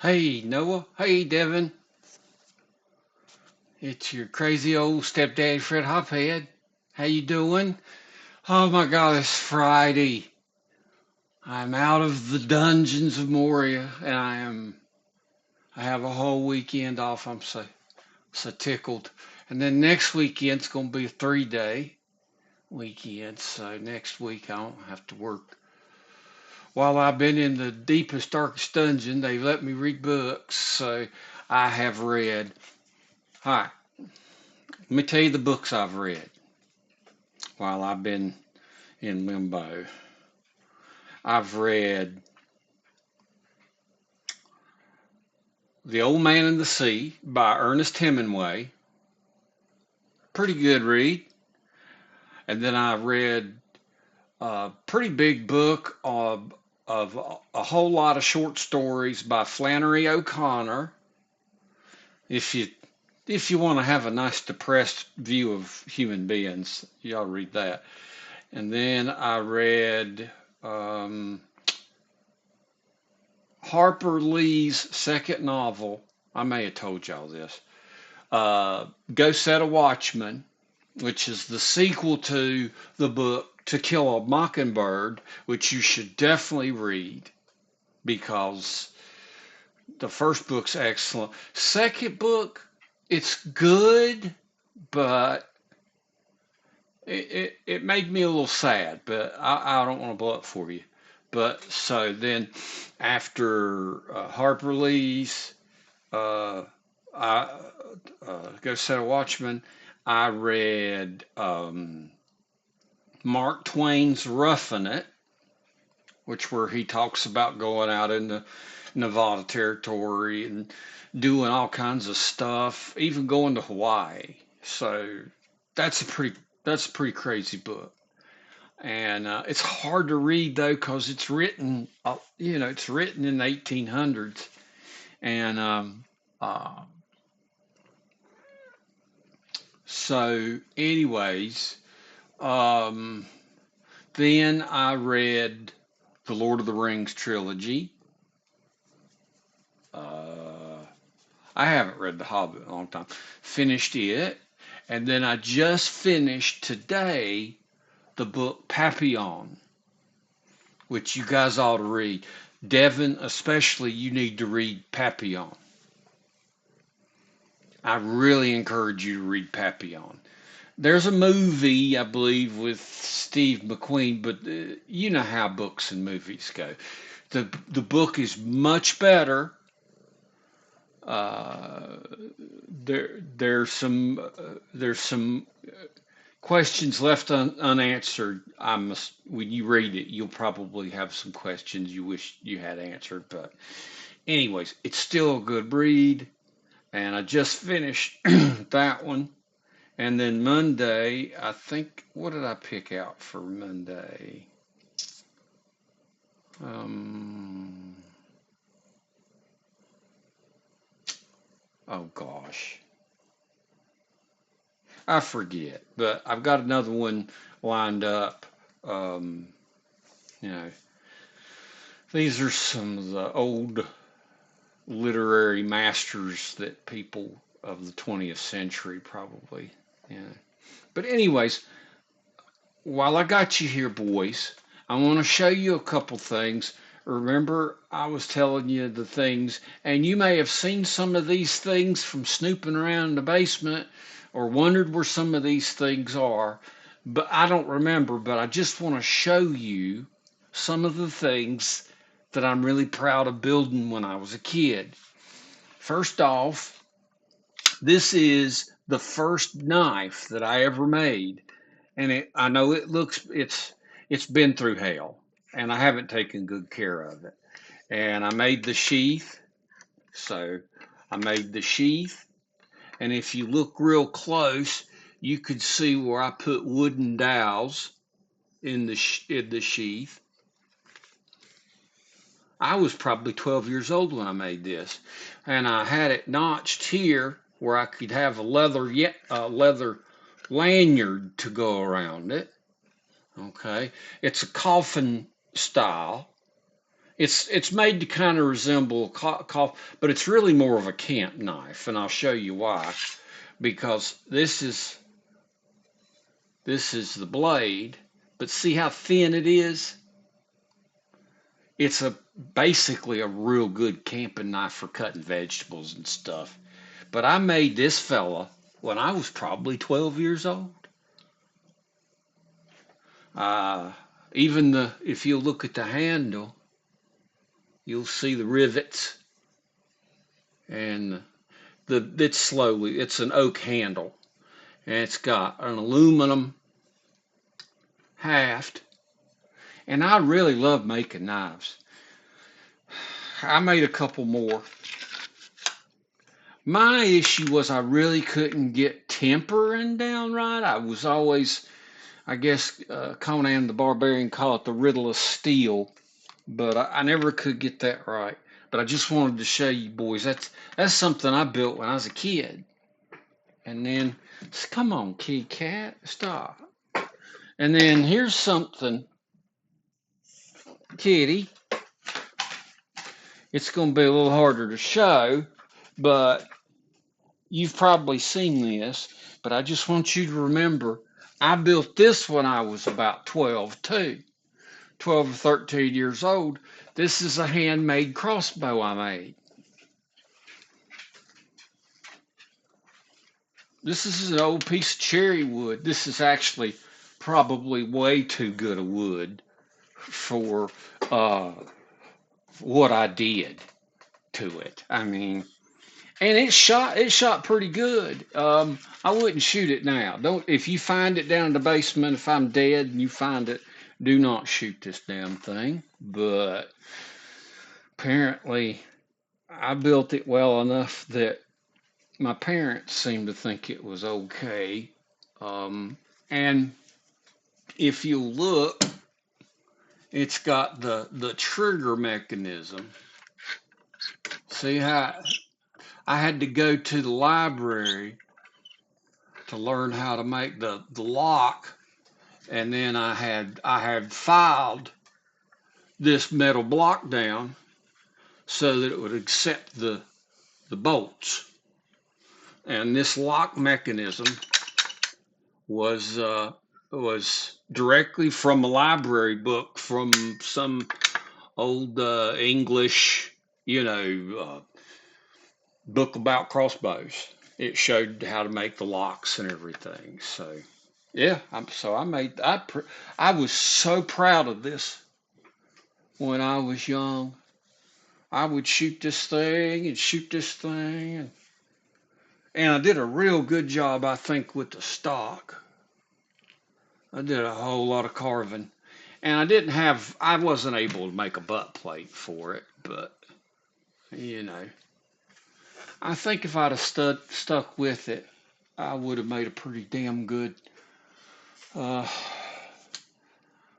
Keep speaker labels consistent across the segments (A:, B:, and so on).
A: Hey Noah, hey Devin, it's your crazy old stepdad Fred Hophead. How you doing? Oh my God, it's Friday. I'm out of the dungeons of Moria, and I have a whole weekend off. I'm so tickled. And then next weekend's gonna be a 3 day weekend, so next week I don't have to work. While I've been in the deepest, darkest dungeon, they let me read books, so I have read. Hi, let me tell you the books I've read while I've been in limbo. I've read The Old Man and the Sea by Ernest Hemingway. Pretty good read. And then I read a pretty big book of a whole lot of short stories by Flannery O'Connor. If you if you want to have a nice depressed view of human beings, you ought to read that. And then I read Harper Lee's second novel. I may have told y'all this. Go Set a Watchman, which is the sequel to the book To Kill a Mockingbird, which you should definitely read because the first book's excellent. Second book, it's good, but it made me a little sad, but I don't want to blow it for you. But so then after Harper Lee's uh, I, Go Set a Watchman, I read Mark Twain's Roughing It, which where he talks about going out into Nevada territory and doing all kinds of stuff, even going to Hawaii. So that's a pretty that's a pretty crazy book, and it's hard to read though because it's written, it's written in the 1800s, and uh, anyways, um, then I read the Lord of the Rings trilogy. Uh, I haven't read The Hobbit in a long time. Finished it. And then I just finished today the book Papillon, which you guys ought to read. Devin, especially, you need to read Papillon. I really encourage you to read Papillon. There's a movie, I believe, with Steve McQueen, but you know how books and movies go. The book is much better. Uh, there's some questions left unanswered. When you read it, you'll probably have some questions you wish you had answered. But anyways, it's still a good read, and I just finished that one. And then Monday, I think, what did I pick out for Monday? Um, oh gosh, I forget. But I've got another one lined up. Um, you know, these are some of the old literary masters that people of the 20th century probably. Yeah. But anyways, while I got you here, boys, I want to show you a couple things. Remember, I was telling you the things, and you may have seen some of these things from snooping around in the basement or wondered where some of these things are, but I don't remember. But I just want to show you some of the things that I'm really proud of building when I was a kid. First off, this is the first knife that I ever made, and I know it's been through hell, and I haven't taken good care of it. And I made the sheath, so I made the sheath, and if you look real close, you could see where I put wooden dowels in the sheath. I was probably 12 years old when I made this, and I had it notched here where I could have a leather lanyard to go around it. Okay, it's a coffin style, It's made to kind of resemble a cough, but it's really more of a camp knife, and I'll show you why. Because this is the blade, but see how thin it is? It's a basically a real good camping knife for cutting vegetables and stuff. But I made this fella when I was probably 12 years old. Uh, even if you look at the handle, you'll see the rivets and it's an oak handle and it's got an aluminum haft. And I really love making knives. I made a couple more. My issue was I really couldn't get tempering down right. I was always, I guess, Conan the Barbarian call it the riddle of steel, but I never could get that right. But I just wanted to show you boys that's something I built when I was a kid. And then, come on, kitty cat, stop. And then here's something, kitty. It's going to be a little harder to show, but you've probably seen this. But I just want you to remember, I built this when I was about 12 too. 12 or 13 years old. This is a handmade crossbow I made. This is an old piece of cherry wood. This is actually probably way too good a wood for uh, what I did to it. I mean, and it shot pretty good. I wouldn't shoot it now. Don't if you find it down in the basement, if I'm dead and you find it, do not shoot this damn thing. But apparently I built it well enough that my parents seemed to think it was okay. And if you look, it's got the trigger mechanism. See how I had to go to the library to learn how to make the lock, and then I had filed this metal block down so that it would accept the bolts. And this lock mechanism was was directly from a library book from some old English, book about crossbows. It showed how to make the locks and everything. So yeah, I was so proud of this when I was young. I would shoot this thing and shoot this thing, and I did a real good job, I think, with the stock. I did a whole lot of carving, and I wasn't able to make a butt plate for it, but you know, I think if I'd have stuck with it, I would have made a pretty damn good uh,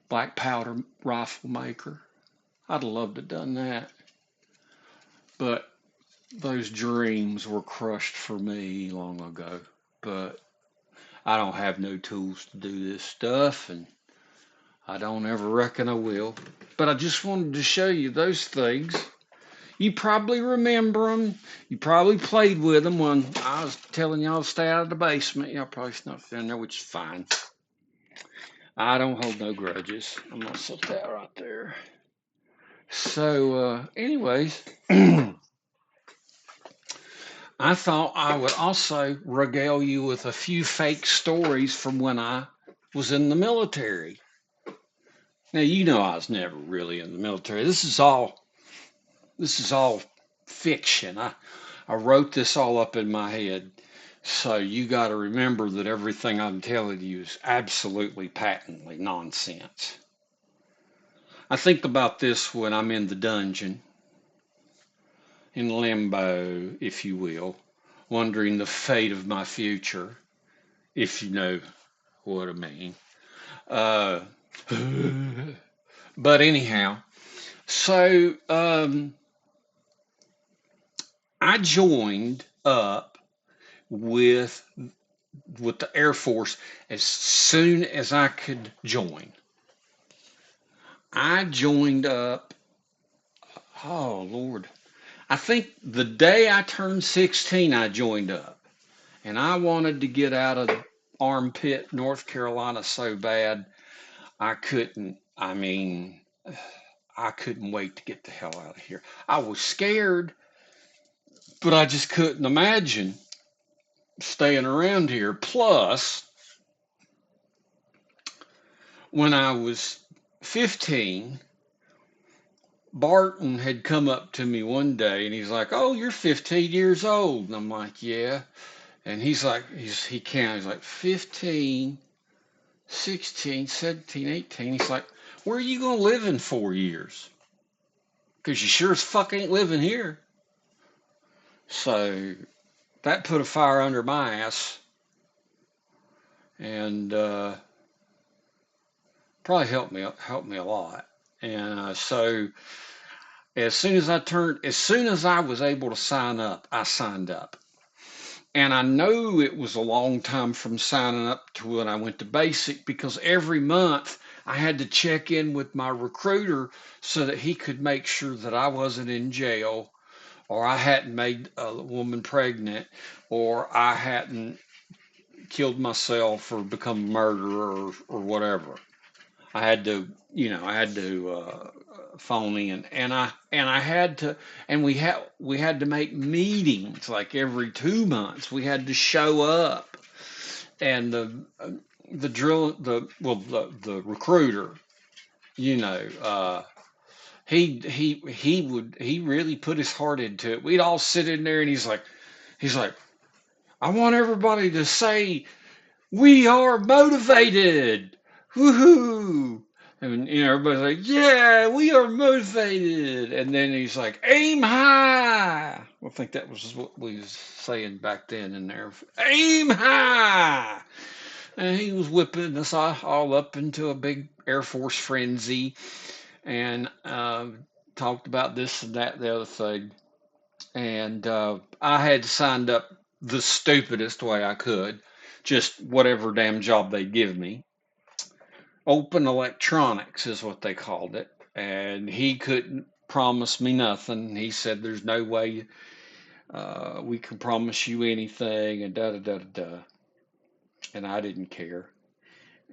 A: black powder rifle maker. I'd have loved to have done that, but those dreams were crushed for me long ago. But I don't have no tools to do this stuff, and I don't ever reckon I will. But I just wanted to show you those things. You probably remember them. You probably played with them when I was telling y'all to stay out of the basement. Y'all probably snuck in there, which is fine. I don't hold no grudges. I'm gonna set that right there. So, anyways, I thought I would also regale you with a few fake stories from when I was in the military. Now, you know I was never really in the military. This is all fiction. I wrote this all up in my head. So you got to remember that everything I'm telling you is absolutely patently nonsense. I think about this when I'm in the dungeon, in limbo, if you will, wondering the fate of my future, if you know what I mean. Uh, but anyhow, so I joined up with the Air Force as soon as I could join. I joined up Oh, Lord. I think the day I turned 16, I joined up. And I wanted to get out of Armpit, North Carolina so bad. I couldn't. I mean, I couldn't wait to get the hell out of here. I was scared, but I just couldn't imagine staying around here. Plus, when I was 15, Barton had come up to me one day and he's like, "Oh, you're 15 years old." And I'm like, "Yeah." And he's like, he counted. He's like, 15, 16, 17, 18. He's like, "Where are you going to live in 4 years? Because you sure as fuck ain't living here." So that put a fire under my ass and probably helped me a lot. And so as soon as I was able to sign up, I signed up. And I know it was a long time from signing up to when I went to basic because every month I had to check in with my recruiter so that he could make sure that I wasn't in jail or I hadn't made a woman pregnant or I hadn't killed myself or become a murderer or whatever. I had to, I had to phone in, and I had to, and we had to make meetings like every 2 months. We had to show up, and the drill, the recruiter, you know, he really put his heart into it. We'd all sit in there, and he's like, "I want everybody to say we are motivated. Woohoo!" And everybody's like, "Yeah, we are motivated." And then he's like, "Aim high." I think that was what we was saying back then in there. Aim high. And he was whipping us all up into a big Air Force frenzy and talked about this and that, the other thing. And I had signed up the stupidest way I could, just whatever damn job they give me. Open electronics is what they called it. And he couldn't promise me nothing. He said, "There's no way we can promise you anything," and da da da da da. And I didn't care.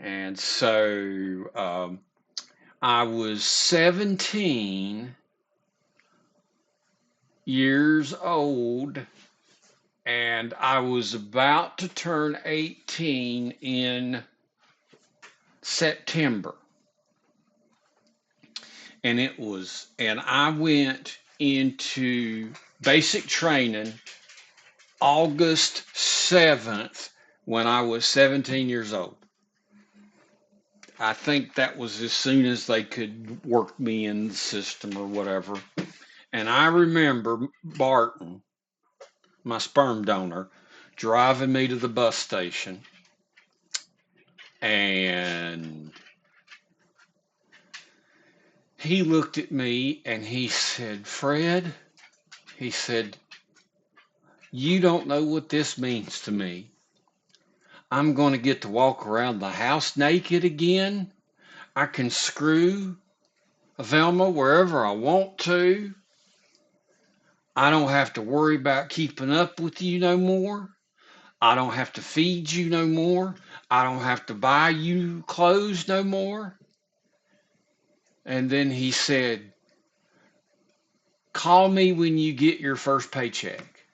A: And so I was 17 years old and I was about to turn 18 in September. And I went into basic training August 7th when I was 17 years old. I think that was as soon as they could work me in the system or whatever. And I remember Barton, my sperm donor, driving me to the bus station. And he looked at me and he said, "Fred," he said, "you don't know what this means to me. I'm going to get to walk around the house naked again. I can screw Velma wherever I want to. I don't have to worry about keeping up with you no more. I don't have to feed you no more. I don't have to buy you clothes no more." And then he said, "Call me when you get your first paycheck."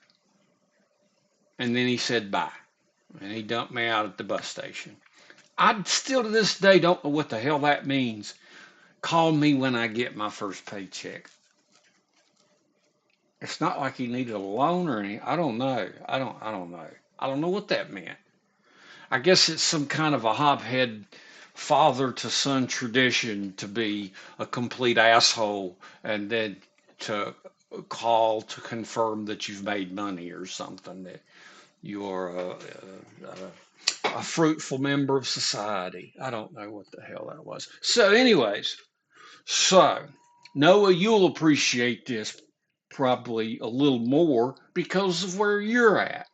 A: And then he said bye. And he dumped me out at the bus station. I still to this day don't know what the hell that means. Call me when I get my first paycheck. It's not like he needed a loan or anything. I don't know. I don't know. I don't know what that meant. I guess it's some kind of a hophead father to son tradition to be a complete asshole and then to call to confirm that you've made money or something, that you are a fruitful member of society. I don't know what the hell that was. So, anyways, so Noah, you'll appreciate this probably a little more because of where you're at,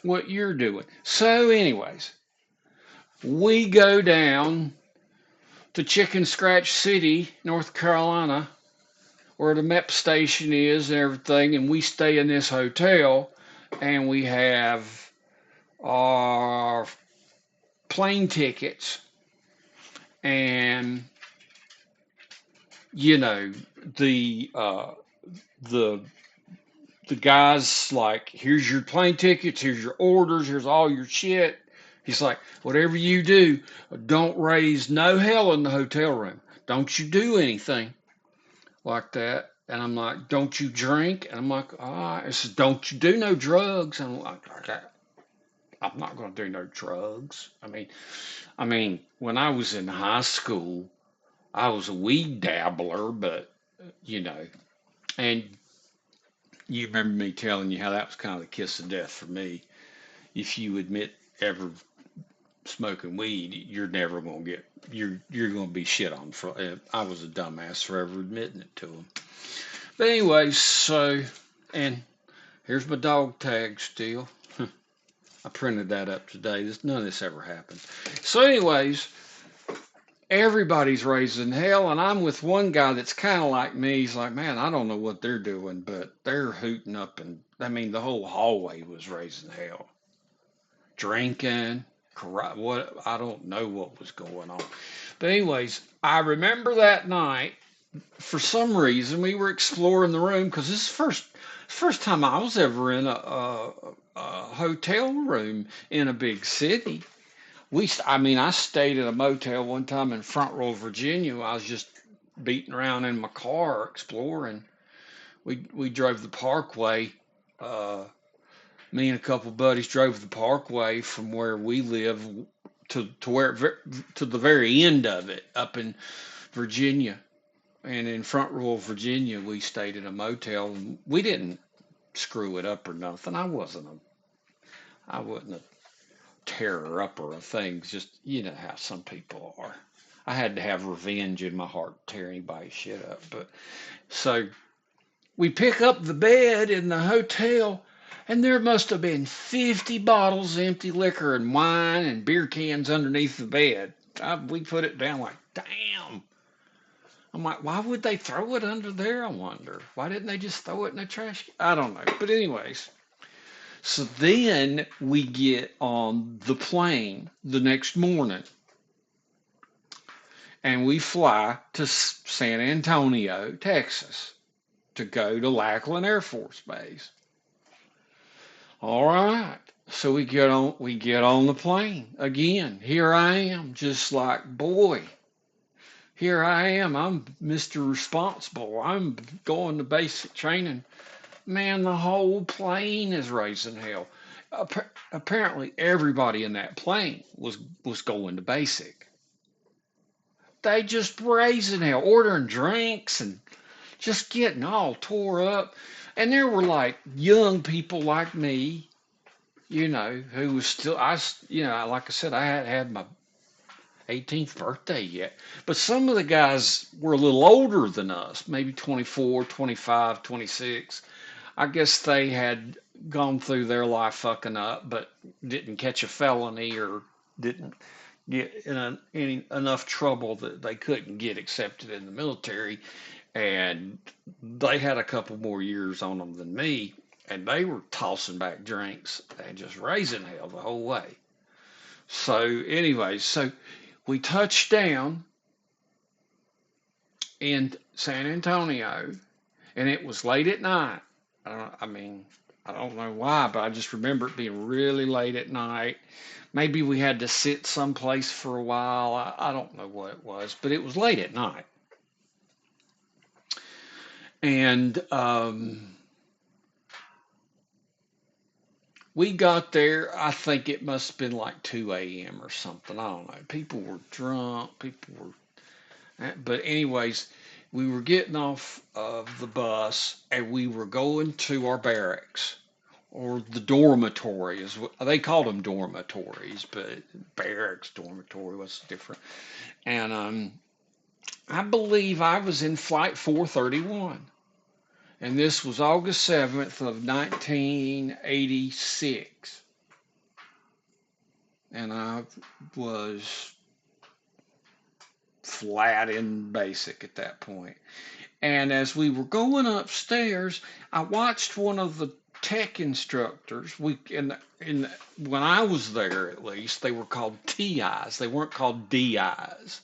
A: what you're doing. So, anyways, we go down to Chicken Scratch City, North Carolina, where the MEP station is and everything, and we stay in this hotel, and we have our plane tickets, and you know the uh, the the guy's like, here's your plane tickets, here's your orders, here's all your shit. He's like, whatever you do, don't raise no hell in the hotel room. Don't you do anything like that. And I'm like, don't you drink? And I'm like, all right. He says, don't you do no drugs? And I'm like, okay, I'm not going to do no drugs. I mean, when I was in high school, I was a weed dabbler, but you know, and you remember me telling you how that was kind of the kiss of death for me. If you admit ever smoking weed, you're never gonna get you're gonna be shit on for. I was a dumbass for ever admitting it to them. But anyways, so and here's my dog tag still. I printed that up today. None of this ever happened. So anyways, everybody's raising hell, and I'm with one guy that's kind of like me. He's like, man, I don't know what they're doing, but they're hooting up, and I mean, the whole hallway was raising hell, drinking, what I don't know what was going on. But anyways, I remember that night. For some reason, we were exploring the room because this is first time I was ever in a hotel room in a big city. I stayed at a motel one time in Front Royal, Virginia. I was just beating around in my car exploring. We drove the Parkway. Uh, Me and a couple buddies drove the Parkway from where we live to the very end of it up in Virginia. And in Front Royal, Virginia, we stayed in a motel. And we didn't screw it up or nothing. I wasn't a terror upper of things. Just you know how some people are. I had to have revenge in my heart to tear anybody's shit up. But so we pick up the bed in the hotel, and there must have been 50 bottles of empty liquor and wine and beer cans underneath the bed. We put it down like, damn. I'm like, why would they throw it under there? I wonder. Why didn't they just throw it in the trash? I don't know. But anyways, so then we get on the plane the next morning, and we fly to San Antonio, Texas, to go to Lackland Air Force Base. All right. So we get on the plane again. Here I am, just like, boy, here I am. I'm Mr. Responsible. I'm going to basic training. Man, the whole plane is raising hell. Apparently, everybody in that plane was going to basic. They just raising hell, ordering drinks and just getting all tore up. And there were like young people like me, who was still, like I said, I hadn't had my 18th birthday yet. But some of the guys were a little older than us, maybe 24, 25, 26. I guess they had gone through their life fucking up, but didn't catch a felony or didn't get in enough trouble that they couldn't get accepted in the military. And they had a couple more years on them than me, and they were tossing back drinks and just raising hell the whole way. So, anyway, so we touched down in San Antonio, and it was late at night. I don't know why, but I just remember it being really late at night. Maybe we had to sit someplace for a while. I don't know what it was, but it was late at night. And we got there, I think it must have been like 2 a.m. or something. I don't know. People were drunk. But anyways, we were getting off of the bus and we were going to our barracks or the dormitory is what they called them, dormitories, but barracks, dormitory, what's different? And I believe I was in flight 431, and this was August 7th of 1986, and I was flat in basic at that point. And as we were going upstairs, I watched one of the tech instructors. When I was there, at least, they were called TIs. They weren't called DIs.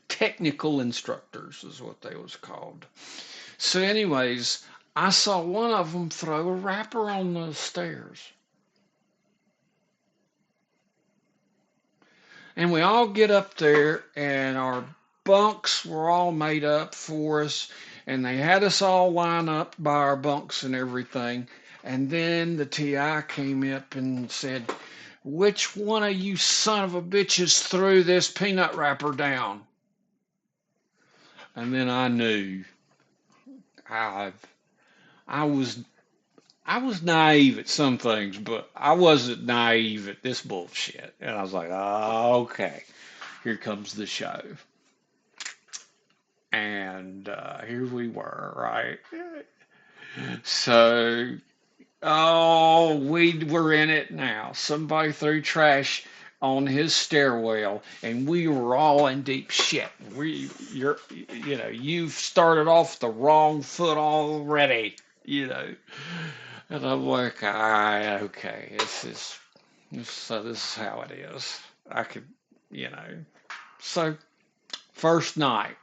A: Technical instructors is what they was called. So, anyways, I saw one of them throw a wrapper on the stairs. And we all get up there, and our bunks were all made up for us, and they had us all line up by our bunks and everything. And then the TI came up and said, "Which one of you son of a bitches threw this peanut wrapper down?" And then I knew I I was I was naive at some things, but I wasn't naive at this bullshit. And I was like, "Oh, okay, here comes the show." And here we were, right? So, oh, we were in it now. Somebody threw trash on his stairwell, and we were all in deep shit. You've started off the wrong foot already, you know. And I'm like, okay, this is how it is. I could, you know. So, first night.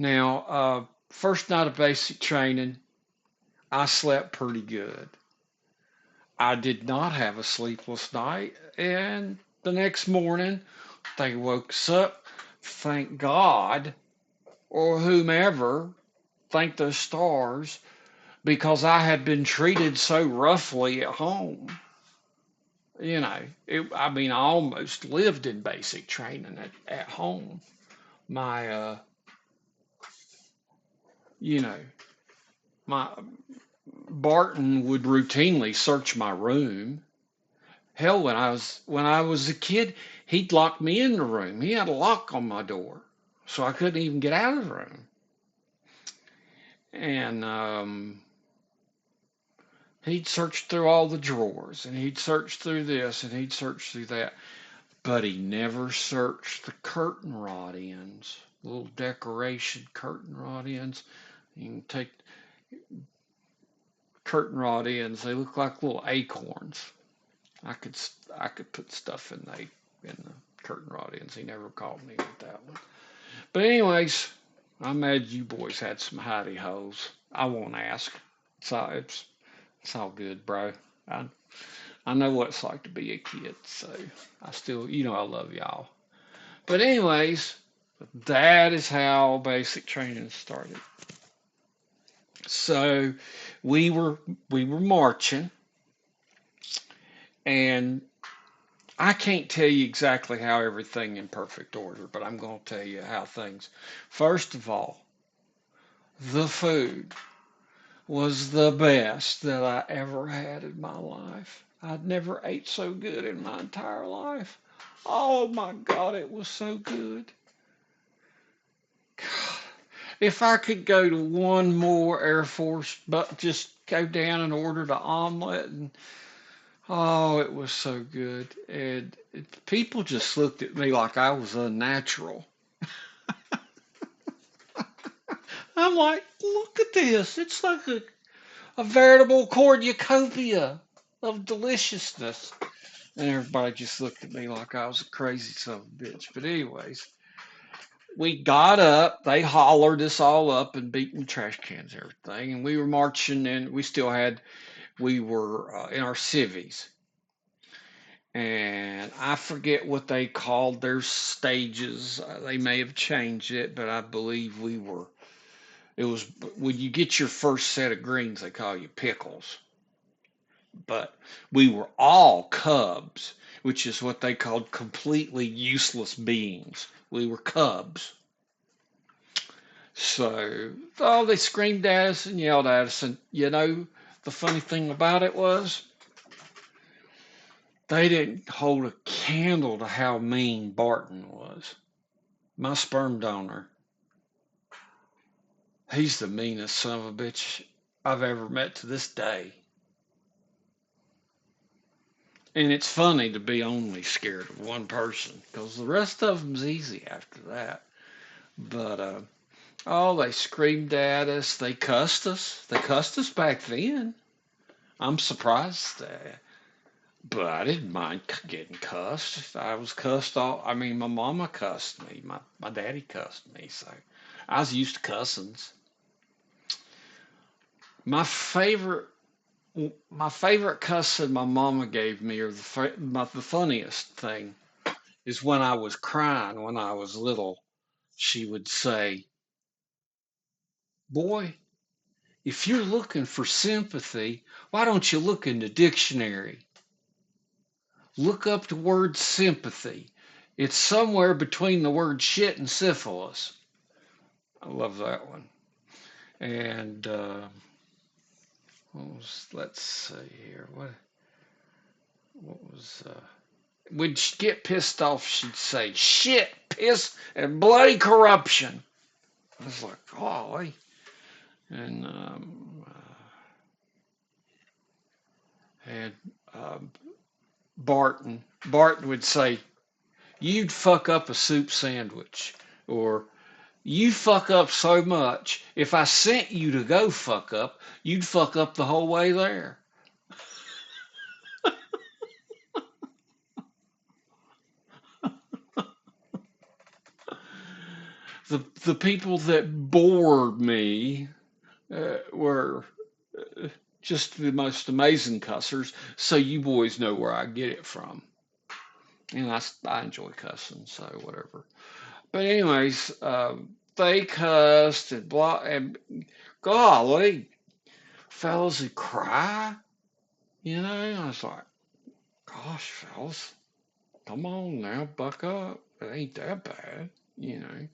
A: Now, first night of basic training, I slept pretty good. I did not have a sleepless night, and the next morning they woke us up. Thank God, or whomever, thank the stars, because I had been treated so roughly at home. I mean, I almost lived in basic training at home. My, you know, my Barton would routinely search my room. Hell, when I was a kid, he'd lock me in the room. He had a lock on my door, so I couldn't even get out of the room. And he'd search through all the drawers, and he'd search through this, and he'd search through that. But he never searched the curtain rod ends, little decoration curtain rod ends. You can take curtain rod ends; they look like little acorns. I could I could put stuff in the curtain rod ends. He never called me with that one. But anyways, I'm mad you boys had some hidey holes. I won't ask. It's all good, bro. I I know what it's like to be a kid, so I still, I love y'all. But anyways, that is how basic training started. So we were we were marching, and I can't tell you exactly how everything in perfect order, but I'm going to tell you how things. First of all, the food was the best that I ever had in my life. I'd never ate so good in my entire life. Oh my God, it was so good. God, if I could go to one more Air Force, but just go down and order the omelet, and oh, it was so good. And people just looked at me like I was unnatural. I'm like, look at this. It's like a veritable cornucopia of deliciousness. And everybody just looked at me like I was a crazy son of a bitch. But anyways, we got up. They hollered us all up and beating trash cans and everything. And we were marching, and we were in our civvies. And I forget what they called their stages. They may have changed it, but I believe it was when you get your first set of greens, they call you pickles. But we were all cubs, which is what they called completely useless beings. We were cubs. So, oh, they screamed at us and yelled at us. And, the funny thing about it was they didn't hold a candle to how mean Barton was. My sperm donor, he's the meanest son of a bitch I've ever met to this day. And it's funny to be only scared of one person because the rest of them's easy after that. But Oh, they screamed at us. They cussed us. They cussed us back then. I'm surprised. But I didn't mind getting cussed. I was cussed all. I mean, my mama cussed me. My daddy cussed me. So I was used to cussings. My favorite my favorite cussing my mama gave me, or the funniest thing, is when I was crying when I was little. She would say, "Boy, if you're looking for sympathy, why don't you look in the dictionary? Look up the word sympathy. It's somewhere between the word shit and syphilis." I love that one. And let's see here. What was when she'd get pissed off, she'd say shit, piss, and bloody corruption. I was like, golly. And and um, Barton would say, "You'd fuck up a soup sandwich," or "You fuck up so much, if I sent you to go fuck up, you'd fuck up the whole way there." The people that bored me were just the most amazing cussers, so you boys know where I get it from. And I enjoy cussing, so whatever. But anyways, they cussed and blah, and golly, fellas would cry, you know. I was like, gosh, fellas, come on now, buck up. It ain't that bad, you know.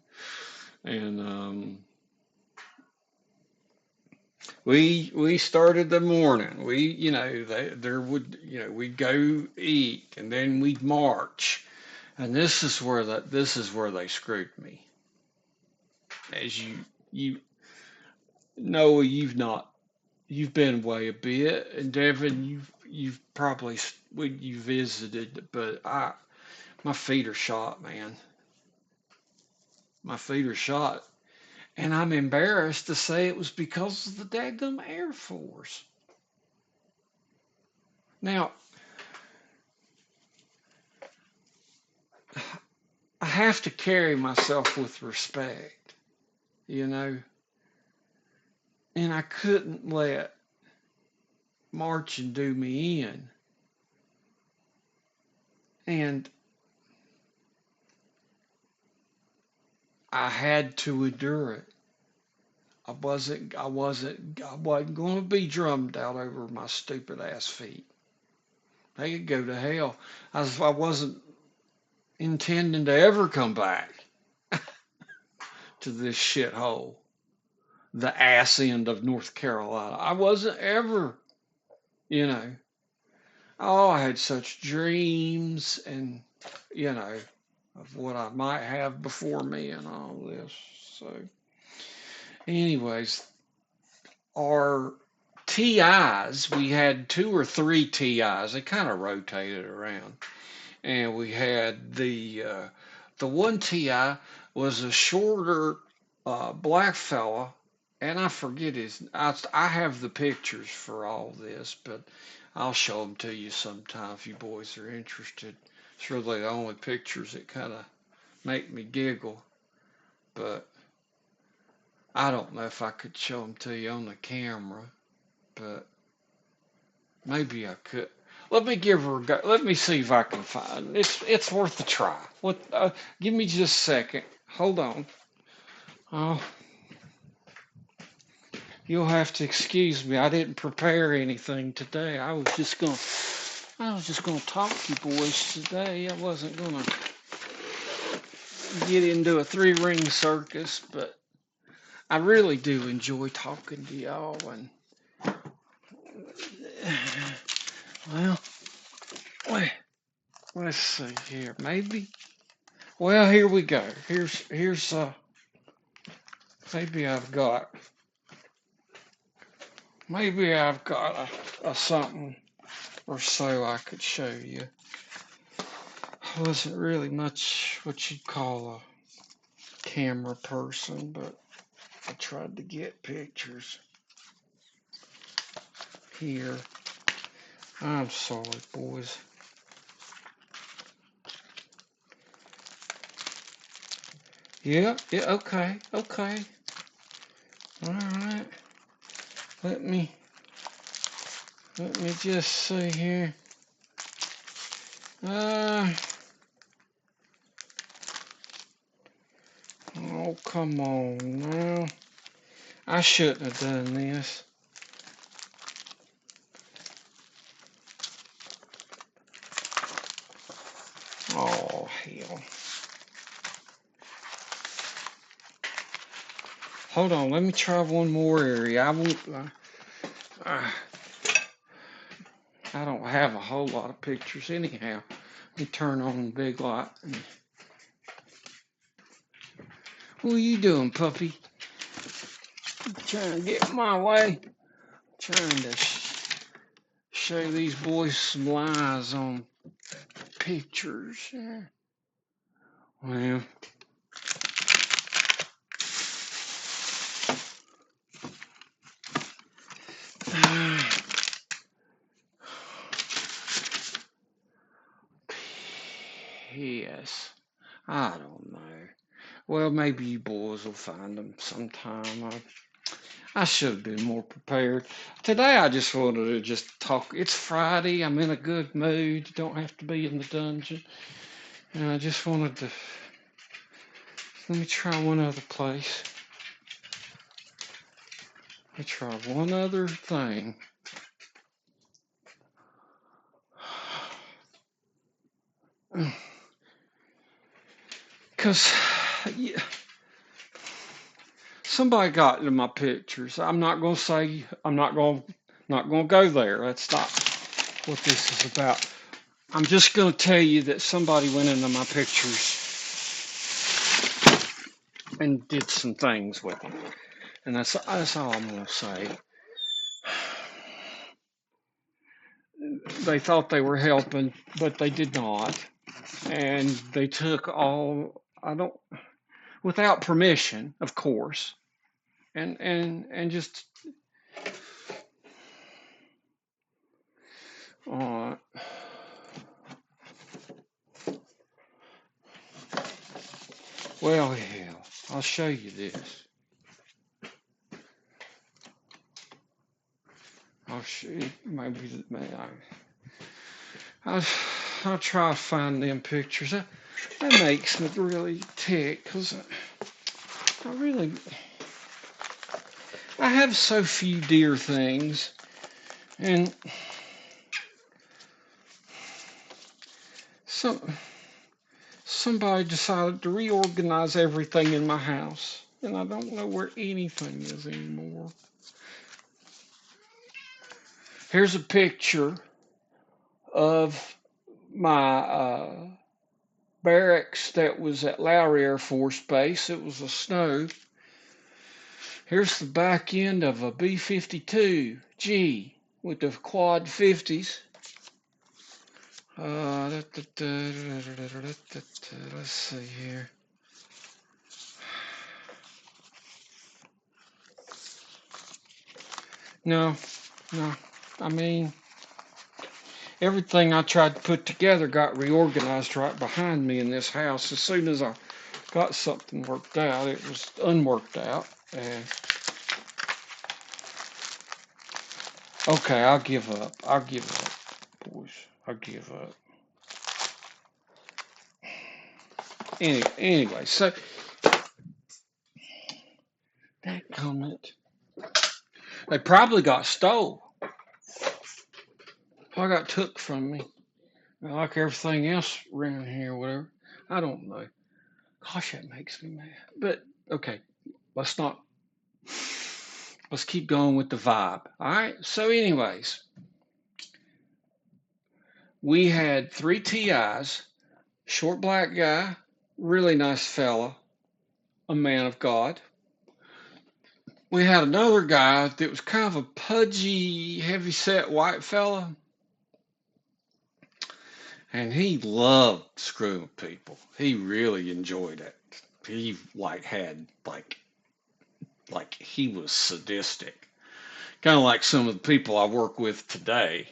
A: And we started the morning. There would, we'd go eat, and then we'd march. And this is where they screwed me. As you Noah, you've been away a bit, and Devin, you've probably when you visited, but my feet are shot, man. My feet are shot, and I'm embarrassed to say it was because of the daggum Air Force. Now, I have to carry myself with respect, you know, and I couldn't let marching do me in. And I had to endure it. I wasn't going to be drummed out over my stupid ass feet. They could go to hell. I wasn't intending to ever come back to this shithole, the ass end of North Carolina. I wasn't ever, you know. Oh, I had such dreams and, you know, of what I might have before me and all this. So, anyways, our TIs, we had two or three TIs. They kind of rotated around. And we had the one TI was a shorter black fella, and I forget his. I have the pictures for all this, but I'll show them to you sometime if you boys are interested. It's really the only pictures that kind of make me giggle, but I don't know if I could show them to you on the camera, but maybe I could. Let me give her a go. Let me see if I can find it. It's worth a try. What? Give me just a second. Hold on. Oh, you'll have to excuse me. I didn't prepare anything today. I was just gonna talk to you boys today. I wasn't gonna get into a three-ring circus, but I really do enjoy talking to y'all. And well, wait, let's see here. Maybe. Well, here we go. Here's maybe I've got a something or so I could show you. I wasn't really much what you'd call a camera person, but I tried to get pictures here. I'm sorry, boys. Yeah, okay, okay. All right. Let me just see here. Oh, come on now. I shouldn't have done this. Oh, hell. Hold on, let me try one more area. I don't have a whole lot of pictures anyhow. Let me turn on the big light. What are you doing, puppy? Trying to get in my way. Trying to show these boys some lies on pictures. Well, yes, I don't know. Well, maybe you boys will find them sometime. I should have been more prepared. Today I just wanted to just talk. It's Friday. I'm in a good mood. You don't have to be in the dungeon. And I just wanted to, let me try one other place. Let me try one other thing. Because somebody got into my pictures. I'm not going to say, not going to go there. That's not what this is about. I'm just going to tell you that somebody went into my pictures and did some things with them. And that's all I'm going to say. They thought they were helping, but they did not. And they took all, without permission, of course, and just, uh, well, hell, I'll show you this. I'll show you, maybe, I'll try to find them pictures. That makes me really tick, because I have so few dear things, and somebody decided to reorganize everything in my house, and I don't know where anything is anymore. Here's a picture of my barracks that was at Lowry Air Force Base. It was a snow. Here's the back end of a B-52G with the quad 50s. Let's see here. No, I mean, everything I tried to put together got reorganized right behind me in this house. As soon as I got something worked out, it was unworked out. And okay, I'll give up. Boys. I'll give up. Anyway, so that comment. They probably got stole. I got took from me. Like everything else around here, whatever. I don't know. Gosh, that makes me mad. But okay, let's not. Let's keep going with the vibe. All right. So, anyways, we had 3 TIs. Short black guy, really nice fella, a man of God. We had another guy that was kind of a pudgy, heavy-set white fella, and he loved screwing with people. He really enjoyed it. He had Like he was sadistic, kind of like some of the people I work with today.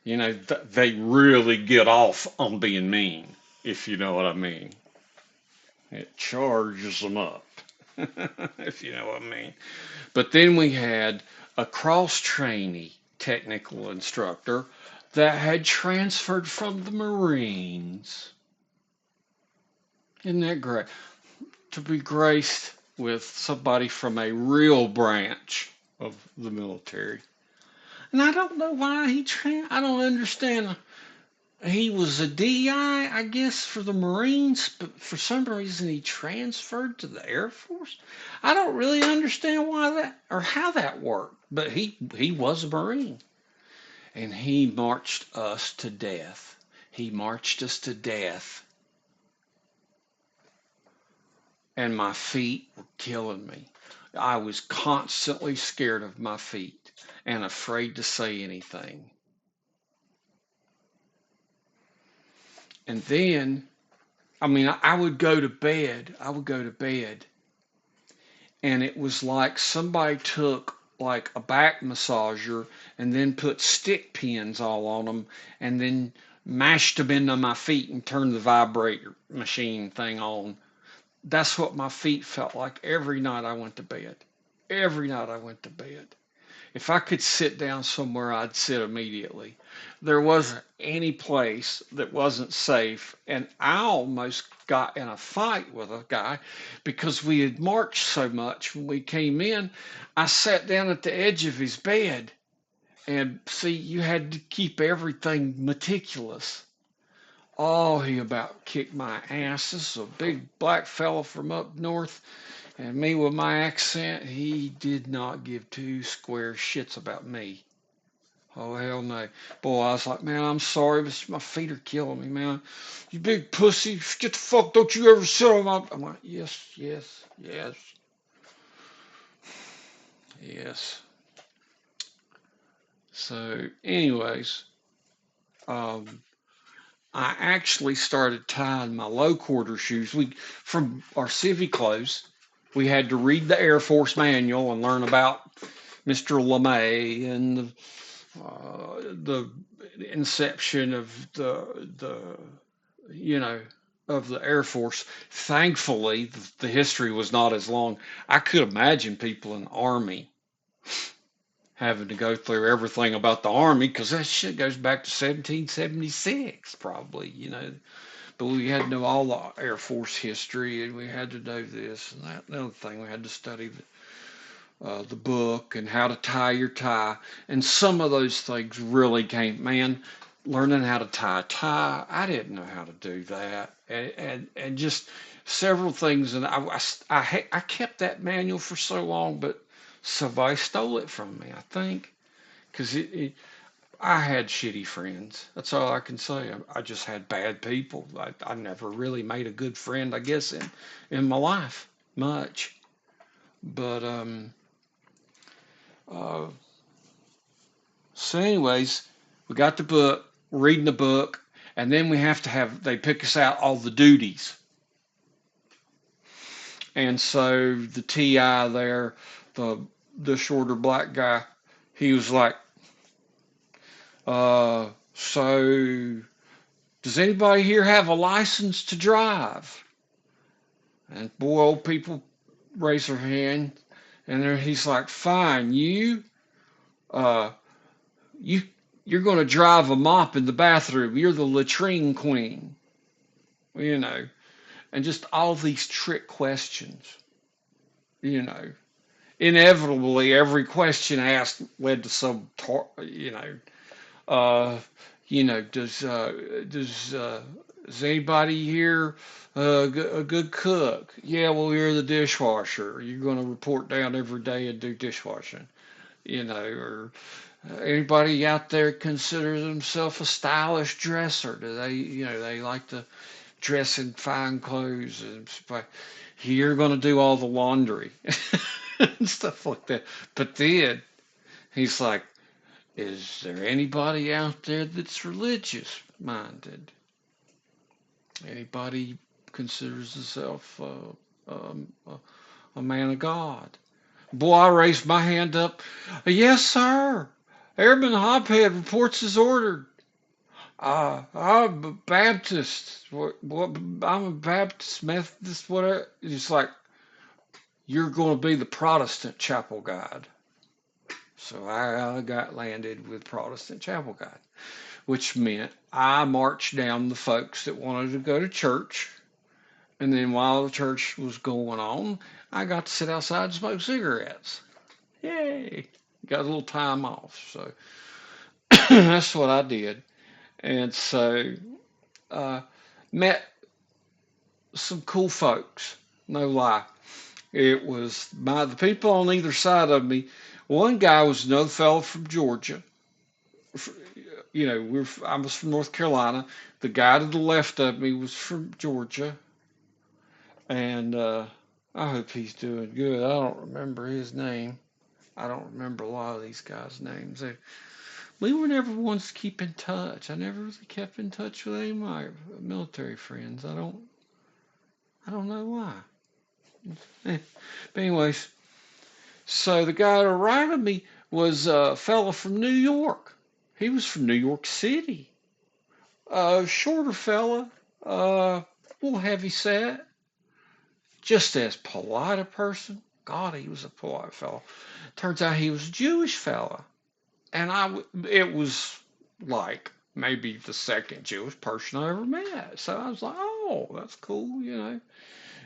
A: They really get off on being mean, if you know what I mean. It charges them up, if you know what I mean. But then we had a cross trainee technical instructor that had transferred from the Marines. Isn't that great? To be graced with somebody from a real branch of the military. And I don't know why I don't understand. He was a DI, I guess, for the Marines, but for some reason he transferred to the Air Force. I don't really understand why that or how that worked, but he was a Marine and he marched us to death. He marched us to death, and my feet were killing me. I was constantly scared of my feet and afraid to say anything. And then, I mean, I would go to bed. I would go to bed and it was like somebody took like a back massager and then put stick pins all on them and then mashed them into my feet and turned the vibrator machine thing on. That's what my feet felt like every night I went to bed. Every night I went to bed. If I could sit down somewhere, I'd sit immediately. There wasn't any place that wasn't safe, and I almost got in a fight with a guy because we had marched so much when we came in. I sat down at the edge of his bed, and see, you had to keep everything meticulous. Oh, he about kicked my ass. This is a big black fella from up north. And me with my accent, he did not give two square shits about me. Oh, hell no. Boy, I was like, man, I'm sorry, but my feet are killing me, man. You big pussy, get the fuck, don't you ever sit on my... I'm like, yes, yes, yes, yes. So, anyways, um, I actually started tying my low quarter shoes. From our civvy clothes, we had to read the Air Force manual and learn about Mr. LeMay and the inception of the you know of the Air Force. Thankfully, the history was not as long. I could imagine people in the Army having to go through everything about the Army because that shit goes back to 1776, probably. But we had to know all the Air Force history, and we had to know this and that. Another thing, we had to study the book and how to tie your tie. And some of those things really came, man, learning how to tie a tie. I didn't know how to do that. And just several things. And I kept that manual for so long, but somebody stole it from me, I think. Because I had shitty friends. That's all I can say. I just had bad people. I never really made a good friend, I guess, in my life much. But uh, so, anyways, we got the book, reading the book, and then we have to they pick us out all the duties. And so the TI there, the the shorter black guy, he was like, so does anybody here have a license to drive? And boy, old people raise their hand, and then he's like, fine, uh, you, you're going to drive a mop in the bathroom. You're the latrine queen, you know. And just all these trick questions, you know. Inevitably, every question asked led to some, uh, does anybody here a good cook? Yeah, well, you're the dishwasher. You're going to report down every day and do dishwashing, or anybody out there consider themselves a stylish dresser? Do they like to dress in fine clothes and stuff? You're going to do all the laundry and stuff like that. But then he's like, is there anybody out there that's religious minded? Anybody considers himself a man of God? Boy, I raised my hand up. Yes, sir. Airman Hophead reports as ordered. I'm a Baptist. I'm a Baptist, Methodist, whatever. It's like, you're going to be the Protestant chapel guide. So I got landed with Protestant chapel guide, which meant I marched down the folks that wanted to go to church. And then while the church was going on, I got to sit outside and smoke cigarettes. Yay! Got a little time off. So that's what I did. And so uh, met some cool folks. No lie. It was the people on either side of me. One guy was another fellow from Georgia. You know, I was from North Carolina. The guy to the left of me was from Georgia, and I hope he's doing good. I don't remember his name. I don't remember a lot of these guys' names. We were never ones to keep in touch. I never really kept in touch with any of my military friends. I don't know why. But anyways, so the guy to the right of me was a fella from New York. He was from New York City. Shorter fella, a little heavy set, just as polite a person. God, he was a polite fella. Turns out he was a Jewish fella, and it was like maybe the second Jewish person I ever met. So I was like, oh, that's cool, you know.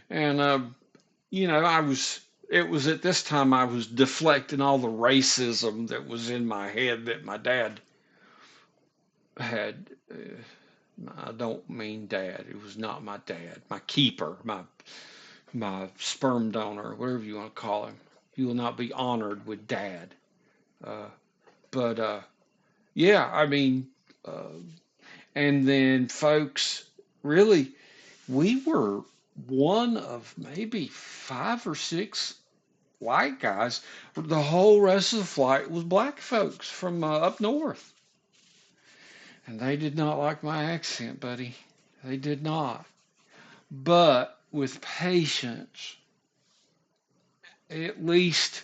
A: And I was. It was at this time I was deflecting all the racism that was in my head that my dad had. I don't mean dad. It was not my dad. My keeper, my sperm donor, whatever you want to call him. You will not be honored with dad. Uh, but yeah, I mean, uh, and then folks, really, we were one of maybe 5 or 6 white guys. The whole rest of the flight was black folks from up north. And they did not like my accent, buddy. They did not. But with patience, at least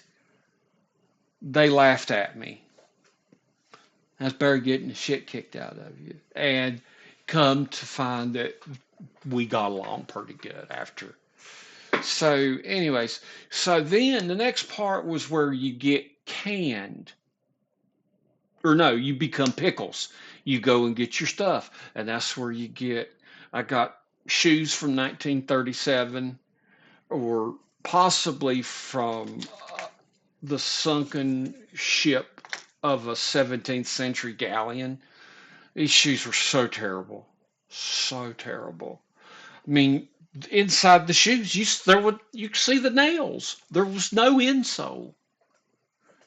A: they laughed at me. That's better getting the shit kicked out of you. And come to find that we got along pretty good after. So, anyways, so then the next part was where you get canned. Or no, you become pickles. You go and get your stuff. And that's where I got shoes from 1937 or possibly from the sunken ship of a 17th century galleon. These shoes were so terrible. So terrible. I mean, inside the shoes, you could see the nails. There was no insole.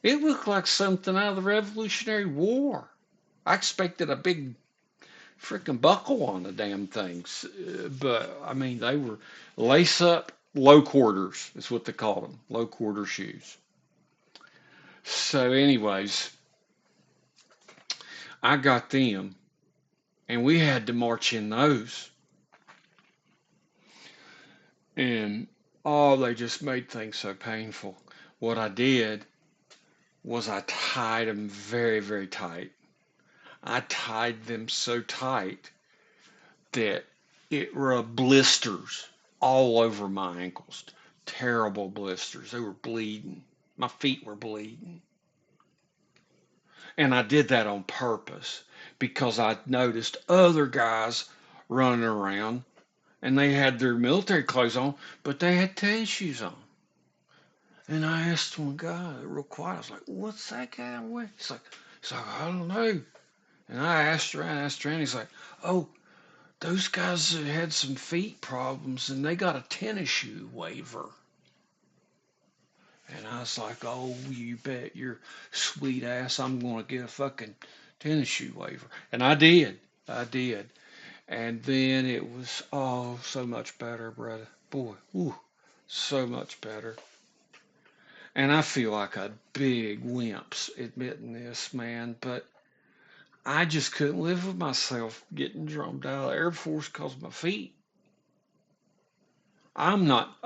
A: It looked like something out of the Revolutionary War. I expected a big freaking buckle on the damn things, but I mean they were lace up low quarters is what they called them, low quarter shoes. So, anyways, I got them, and we had to march in those, and oh, they just made things so painful. What I did was I tied them very, very tight. I tied them so tight that it rubbed blisters all over my ankles. Terrible blisters. They were bleeding. My feet were bleeding. And I did that on purpose because I noticed other guys running around and they had their military clothes on, but they had tennis shoes on. And I asked one guy real quiet, I was like, what's that guy wearing? He's like, I don't know. And I asked around, he's like, oh, those guys had some feet problems and they got a tennis shoe waiver. And I was like, oh, you bet your sweet ass I'm going to get a fucking tennis shoe waiver. And I did. I did. And then it was, oh, so much better, brother. Boy, ooh, so much better. And I feel like a big wimps admitting this, man, but I just couldn't live with myself getting drummed out of the Air Force because of my feet. I'm not,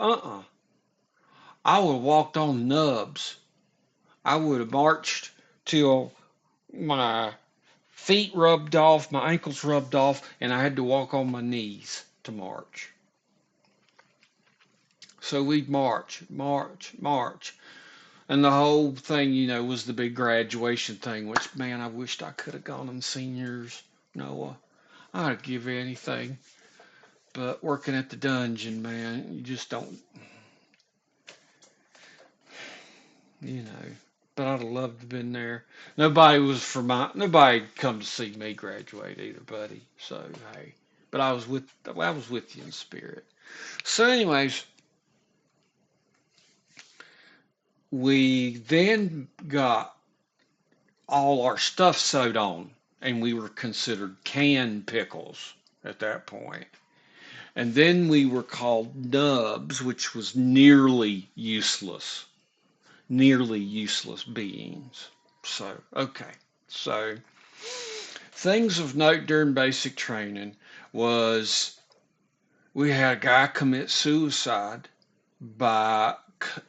A: I would have walked on nubs. I would have marched till my feet rubbed off, my ankles rubbed off, and I had to walk on my knees to march. So we'd march, march, march. And the whole thing, was the big graduation thing, which, man, I wished I could have gone on seniors, Noah. I'd give anything. But working at the dungeon, man, you just don't, you know. But I'd have loved to have been there. Nobody come to see me graduate either, buddy. So hey, but I was with you in spirit. So, anyways, we then got all our stuff sewed on, and we were considered canned pickles at that point. And then we were called nubs, which was nearly useless beings. So, okay. So, things of note during basic training was we had a guy commit suicide by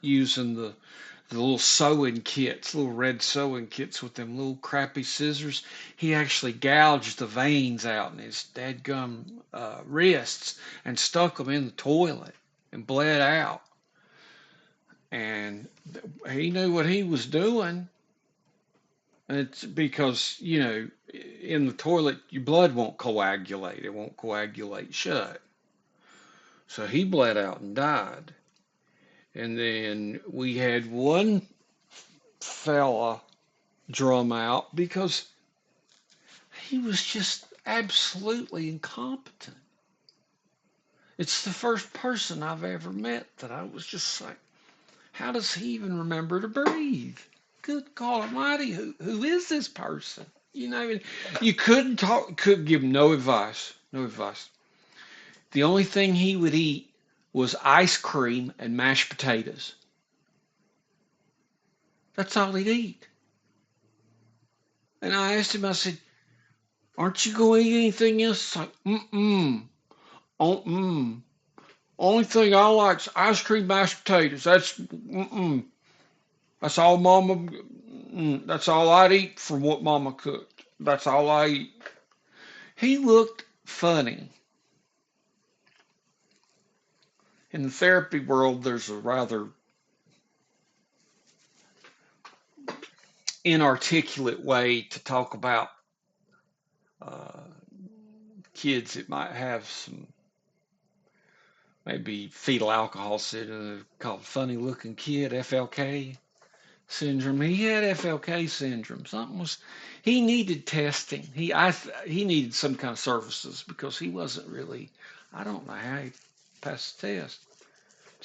A: using the little sewing kits, little red sewing kits with them little crappy scissors. He actually gouged the veins out in his dadgum wrists and stuck them in the toilet and bled out. And he knew what he was doing. It's because, in the toilet, your blood won't coagulate. It won't coagulate shut. So he bled out and died. And then we had one fella drum out because he was just absolutely incompetent. It's the first person I've ever met that I was just like, how does he even remember to breathe? Good God Almighty, who is this person? You couldn't talk, could give him no advice, no advice. The only thing he would eat was ice cream and mashed potatoes. That's all he'd eat. And I asked him, I said, aren't you going to eat anything else? It's like, mm-mm, mm-mm. Only thing I like is ice cream, mashed potatoes. Mm-mm. That's all Mama. That's all I'd eat from what Mama cooked. That's all I eat. He looked funny. In the therapy world, there's a rather inarticulate way to talk about uh, kids that might have some maybe fetal alcohol syndrome, called funny looking kid, FLK syndrome. He had FLK syndrome. He needed testing. He needed some kind of services because he wasn't really, I don't know how he passed the test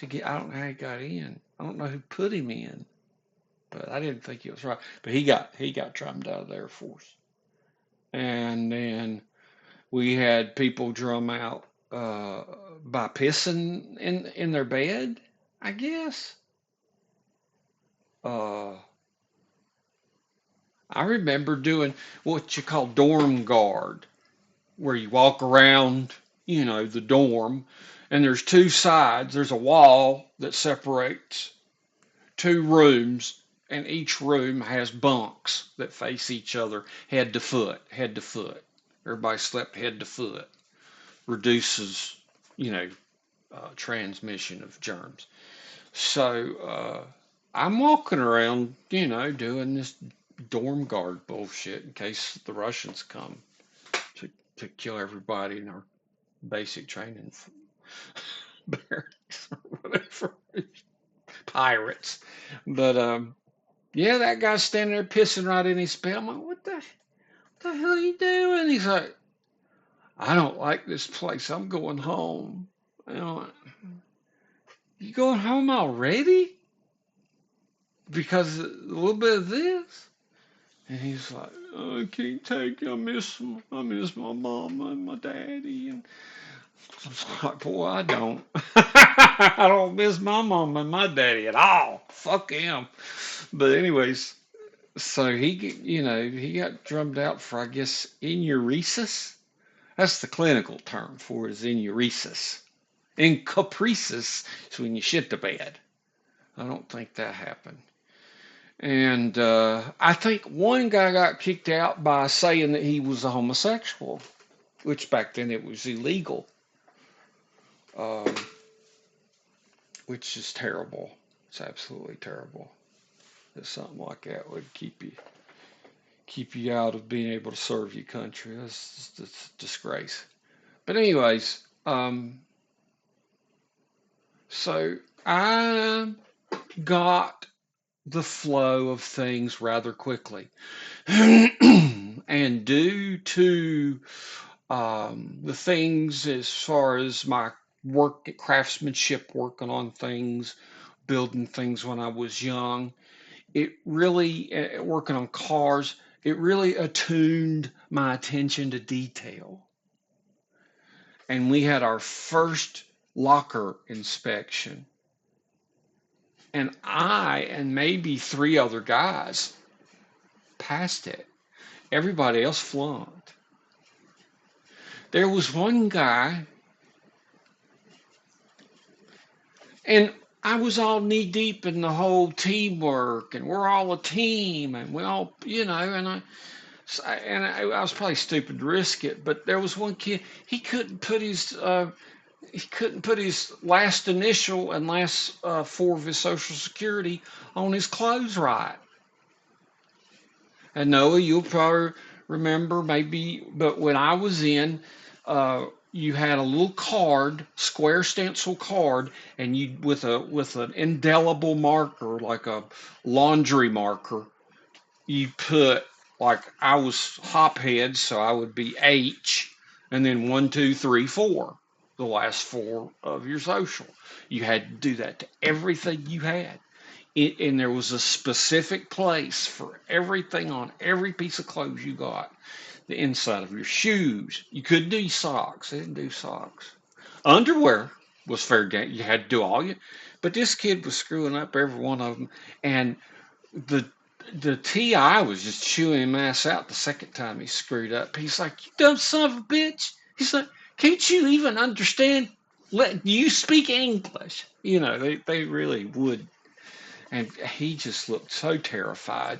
A: I don't know how he got in. I don't know who put him in, but I didn't think he was right. But he got drummed out of the Air Force. And then we had people drum out by pissing in their bed, I guess. Uh, I remember doing what you call dorm guard, where you walk around, the dorm, and there's two sides. There's a wall that separates two rooms, and each room has bunks that face each other, head to foot, head to foot. Everybody slept head to foot. Reduces, you know, transmission of germs. So I'm walking around, doing this dorm guard bullshit in case the Russians come to, to kill everybody in our basic training barracks or whatever. Pirates. But yeah, that guy's standing there pissing right in his bed. I'm like, what the hell are you doing? He's like, I don't like this place. I'm going home. You going home already? Because a little bit of this? And he's like, oh, I can't take it. I miss my mama and my daddy. And I was like, boy, I don't. I don't miss my mama and my daddy at all. Fuck him. But anyways, so he got drummed out for, I guess, enuresis. That's the clinical term for it, is enuresis. Encopresis is when you shit the bed. I don't think that happened. And I think one guy got kicked out by saying that he was a homosexual, which back then it was illegal, um, which is terrible. It's absolutely terrible that something like that would keep you out of being able to serve your country. That's a disgrace. But anyways, so I got the flow of things rather quickly. And due to the things as far as my work at craftsmanship, working on things, building things when I was young, it really, working on cars, it really attuned my attention to detail. And we had our first locker inspection. And I and maybe three other guys passed it. Everybody else flunked. There was one guy, and I was all knee deep in the whole teamwork, and we're all a team, and we all, I was probably stupid to risk it, but there was one kid, he couldn't put his last initial and last four of his social security on his clothes right. And Noah, you'll probably remember maybe, but when I was in, you had a little card, square stencil card, and you with an indelible marker, like a laundry marker, you put, like, I was hophead, so I would be H, and then one, two, three, four, the last four of your social. You had to do that to everything you had. And there was a specific place for everything on every piece of clothes you got. The inside of your shoes. You couldn't do socks. They didn't do socks. Underwear was fair game. You had to do all you. But this kid was screwing up every one of them, and the the TI was just chewing him ass out the second time he screwed up. He's like, "You dumb son of a bitch." He's like, "Can't you even understand? Let you speak English." They really would. And he just looked so terrified.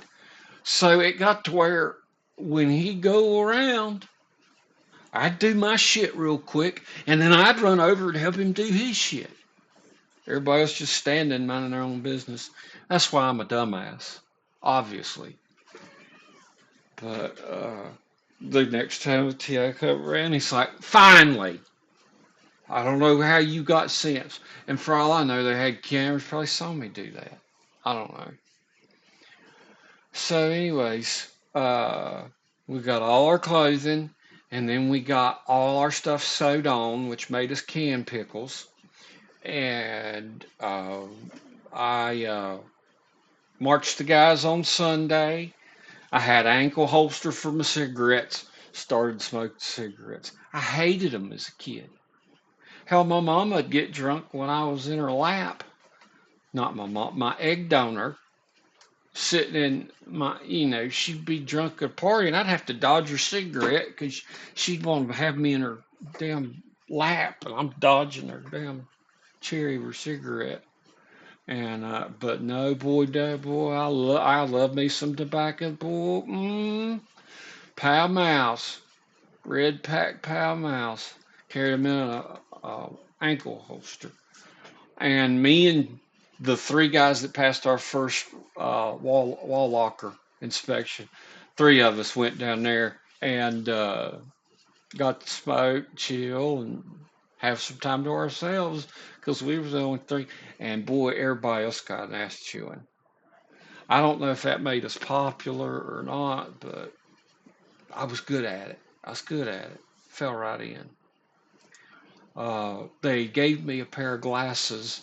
A: So it got to where when he'd go around, I'd do my shit real quick, and then I'd run over to help him do his shit. Everybody else just standing, minding their own business. That's why I'm a dumbass, obviously. But the next time the TI come around, he's like, "Finally, I don't know how you got sense." And for all I know, they had cameras, probably saw me do that. I don't know. So, anyways, we got all our clothing, and then we got all our stuff sewed on, which made us can pickles. And I marched the guys on Sunday. I had an ankle holster for my cigarettes. Started smoking cigarettes. I hated them as a kid. Hell, my mama would get drunk when I was in her lap. Not my mom, my egg donor, sitting in she'd be drunk at a party, and I'd have to dodge her cigarette because she'd want to have me in her damn lap, and I'm dodging her damn cherry or cigarette. And but no, boy, I love me some tobacco, boy. Pall Mouse, red pack Pall Mouse, carried them in a ankle holster. And me and the three guys that passed our first wall locker inspection, three of us went down there and got to smoke, chill, and have some time to ourselves because we were the only three. And boy, everybody else got an ass chewing. I don't know if that made us popular or not, but I was good at it. I was good at it. Fell right in. They gave me a pair of glasses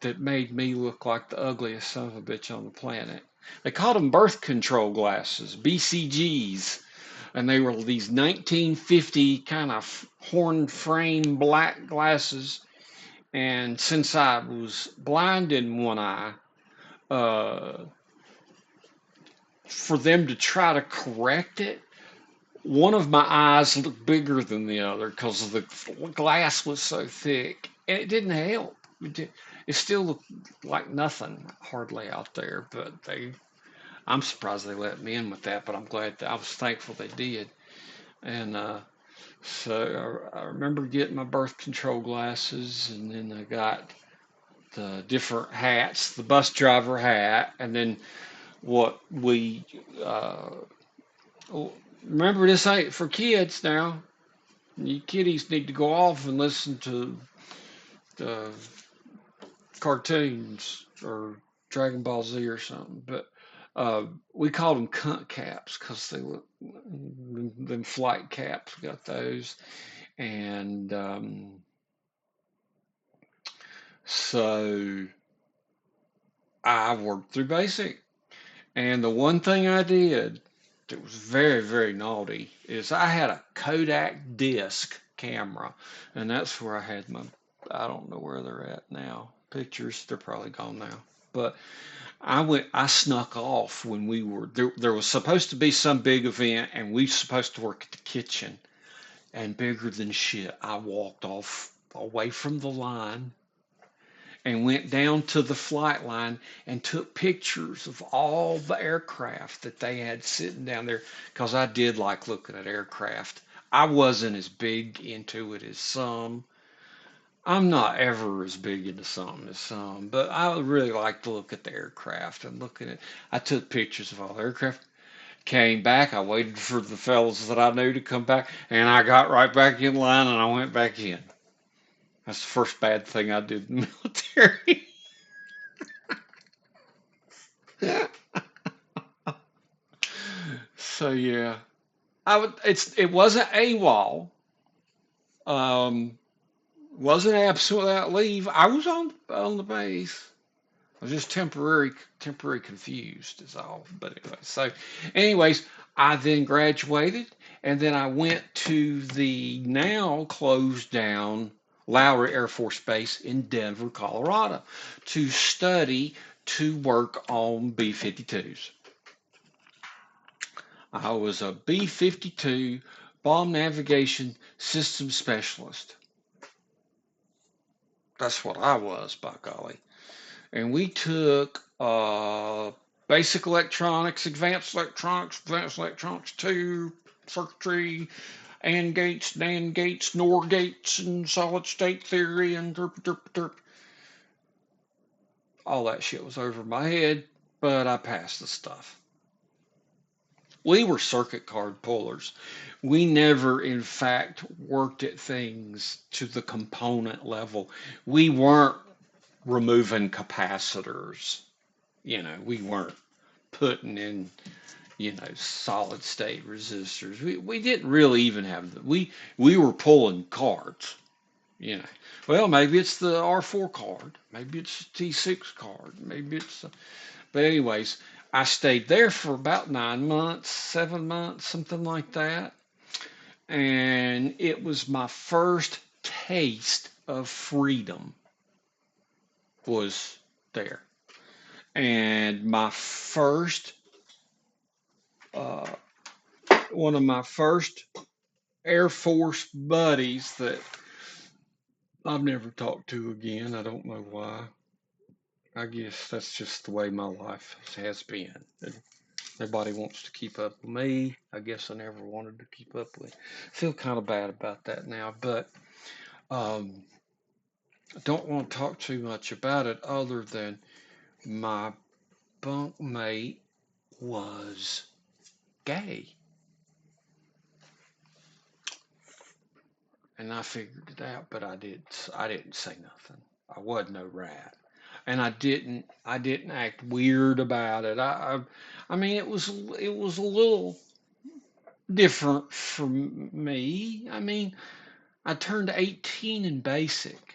A: that made me look like the ugliest son of a bitch on the planet. They called them birth control glasses, BCGs, and they were these 1950 kind of horn frame black glasses. And since I was blind in one eye, uh, for them to try to correct it, one of my eyes looked bigger than the other because the glass was so thick, and it didn't help. It still looked like nothing hardly out there, but I'm surprised they let me in with that, but I'm glad that I was thankful they did. And so I remember getting my birth control glasses, and then I got the different hats, the bus driver hat, and then what we uh, remember, this ain't for kids now. You kiddies need to go off and listen to uh, cartoons or Dragon Ball Z or something. But we called them cunt caps because they look them flight caps. We got those, and so I worked through basic. And the one thing I did that was very, very naughty is I had a Kodak disc camera, and that's where I had my, I don't know where they're at now. Pictures, they're probably gone now. But I snuck off when we were there. There was supposed to be some big event, and we were supposed to work at the kitchen. And bigger than shit, I walked off away from the line and went down to the flight line and took pictures of all the aircraft that they had sitting down there because I did like looking at aircraft. I wasn't as big into it as some. I'm not ever as big into something as some, but I really like to look at the aircraft and looking at. I took pictures of all the aircraft. Came back. I waited for the fellows that I knew to come back, and I got right back in line and I went back in. That's the first bad thing I did in the military. So yeah, it wasn't AWOL. Um, wasn't absent without leave. I was on the base. I was just temporary confused is all. But anyway, so anyways, I then graduated, and then I went to the now closed down Lowry Air Force Base in Denver, Colorado, to study to work on B-52s. I was a B-52 bomb navigation system specialist. That's what I was, by golly. And we took Advanced Electronics 2, circuitry, AND gates, NAND gates, NOR gates, and solid state theory, and derp, derp, derp. All that shit was over my head, but I passed the stuff. We were circuit card pullers. We never, in fact, worked at things to the component level. We weren't removing capacitors. We weren't putting in, solid state resistors. We didn't really even have we were pulling cards, you know. Well, maybe it's the R4 card, maybe it's the T6 card, maybe it's but anyways, I stayed there for about 9 months, 7 months, something like that. And it was my first taste of freedom was there. And my first, uh, one of my first Air Force buddies that I've never talked to again. I don't know why. I guess that's just the way my life has been. Everybody wants to keep up with me. I guess I never wanted to keep up with. I feel kind of bad about that now, but um, I don't want to talk too much about it other than my bunkmate was gay, and I figured it out, but I didn't say nothing. I wasn't no rat, and I didn't act weird about it. I mean, it was a little different for me. I mean, I turned 18 in basic.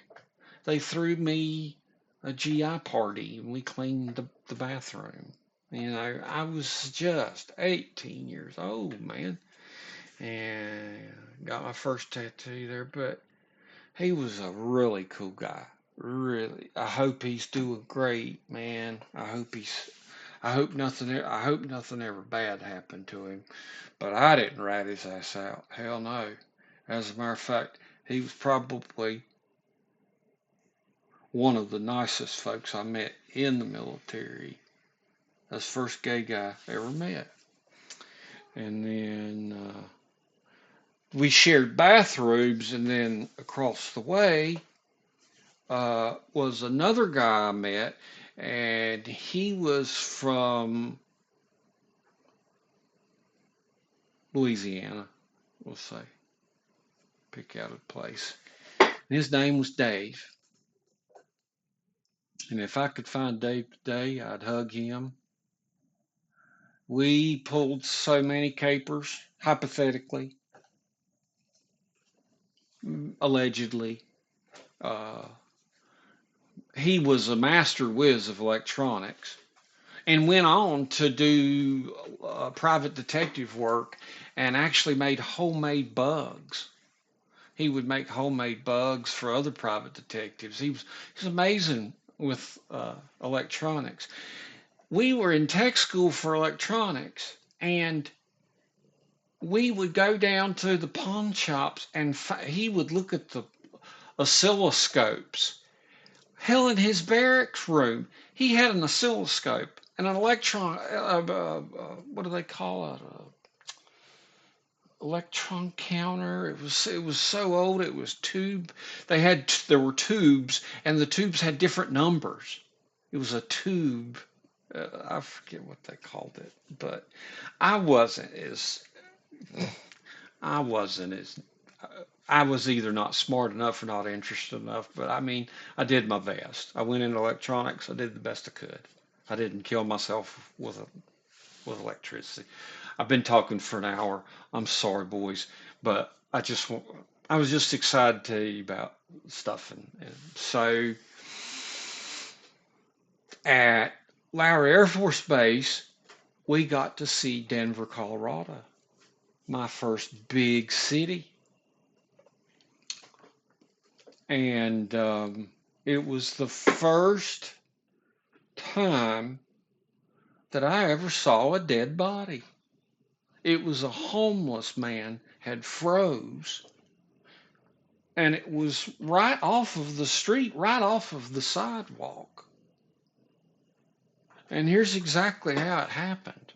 A: They threw me a GI party and we cleaned the bathroom. I was just 18 years old, man, and got my first tattoo there. But he was a really cool guy. Really, I hope he's doing great, man. I hope nothing ever bad happened to him. But I didn't rat his ass out. Hell no. As a matter of fact, he was probably one of the nicest folks I met in the military. That's the first gay guy I ever met. And then we shared bathrooms, and then across the way was another guy I met, and he was from Louisiana, we'll say, pick out a place. And his name was Dave. And if I could find Dave today, I'd hug him. We pulled so many capers, hypothetically, allegedly. Uh, he was a master whiz of electronics and went on to do private detective work and actually made homemade bugs. He would make homemade bugs for other private detectives. He was amazing with electronics. We were in tech school for electronics, and we would go down to the pawn shops, and he would look at the oscilloscopes. Hell, in his barracks room, he had an oscilloscope and an electron. What do they call it? Electron counter. It was so old. It was tube. There were tubes, and the tubes had different numbers. It was a tube. I forget what they called it, but I wasn't as I wasn't as I was either not smart enough or not interested enough. But I mean, I did my best. I went into electronics. I did the best I could. I didn't kill myself with electricity. I've been talking for an hour. I'm sorry, boys, but I was just excited to tell you about stuff. And so at Lowry Air Force Base, we got to see Denver, Colorado, my first big city. And it was the first time that I ever saw a dead body. It was a homeless man had froze, and it was right off of the street, right off of the sidewalk. And here's exactly how it happened.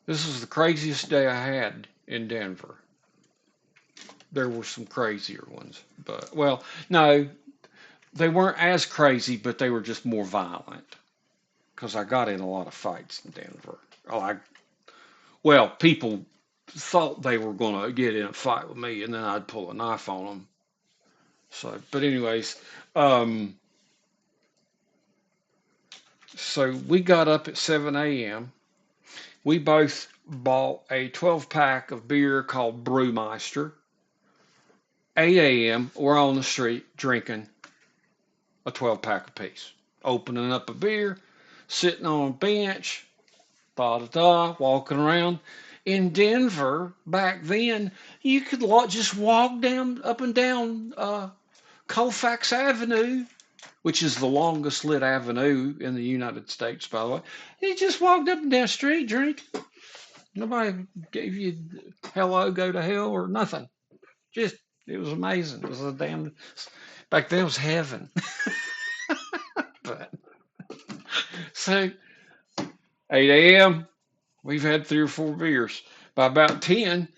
A: This was the craziest day I had in Denver. There were some crazier ones, but well, no, they weren't as crazy, but they were just more violent because I got in a lot of fights in Denver. Well, people thought they were going to get in a fight with me, and then I'd pull a knife on them. So, but anyways, um, so we got up at 7 a.m. We both bought a 12 pack of beer called Brewmeister. 8 a.m. We're on the street drinking a 12 pack apiece, opening up a beer, sitting on a bench, da da da, walking around. In Denver back then, you could just walk down up and down Colfax Avenue, which is the longest lit avenue in the United States, by the way. You just walked up and down the street, drink. Nobody gave you hello, go to hell, or nothing. Just, it was amazing. It was a damn, back then it was heaven. But, so, 8 a.m., we've had 3 or 4 beers. By about 10,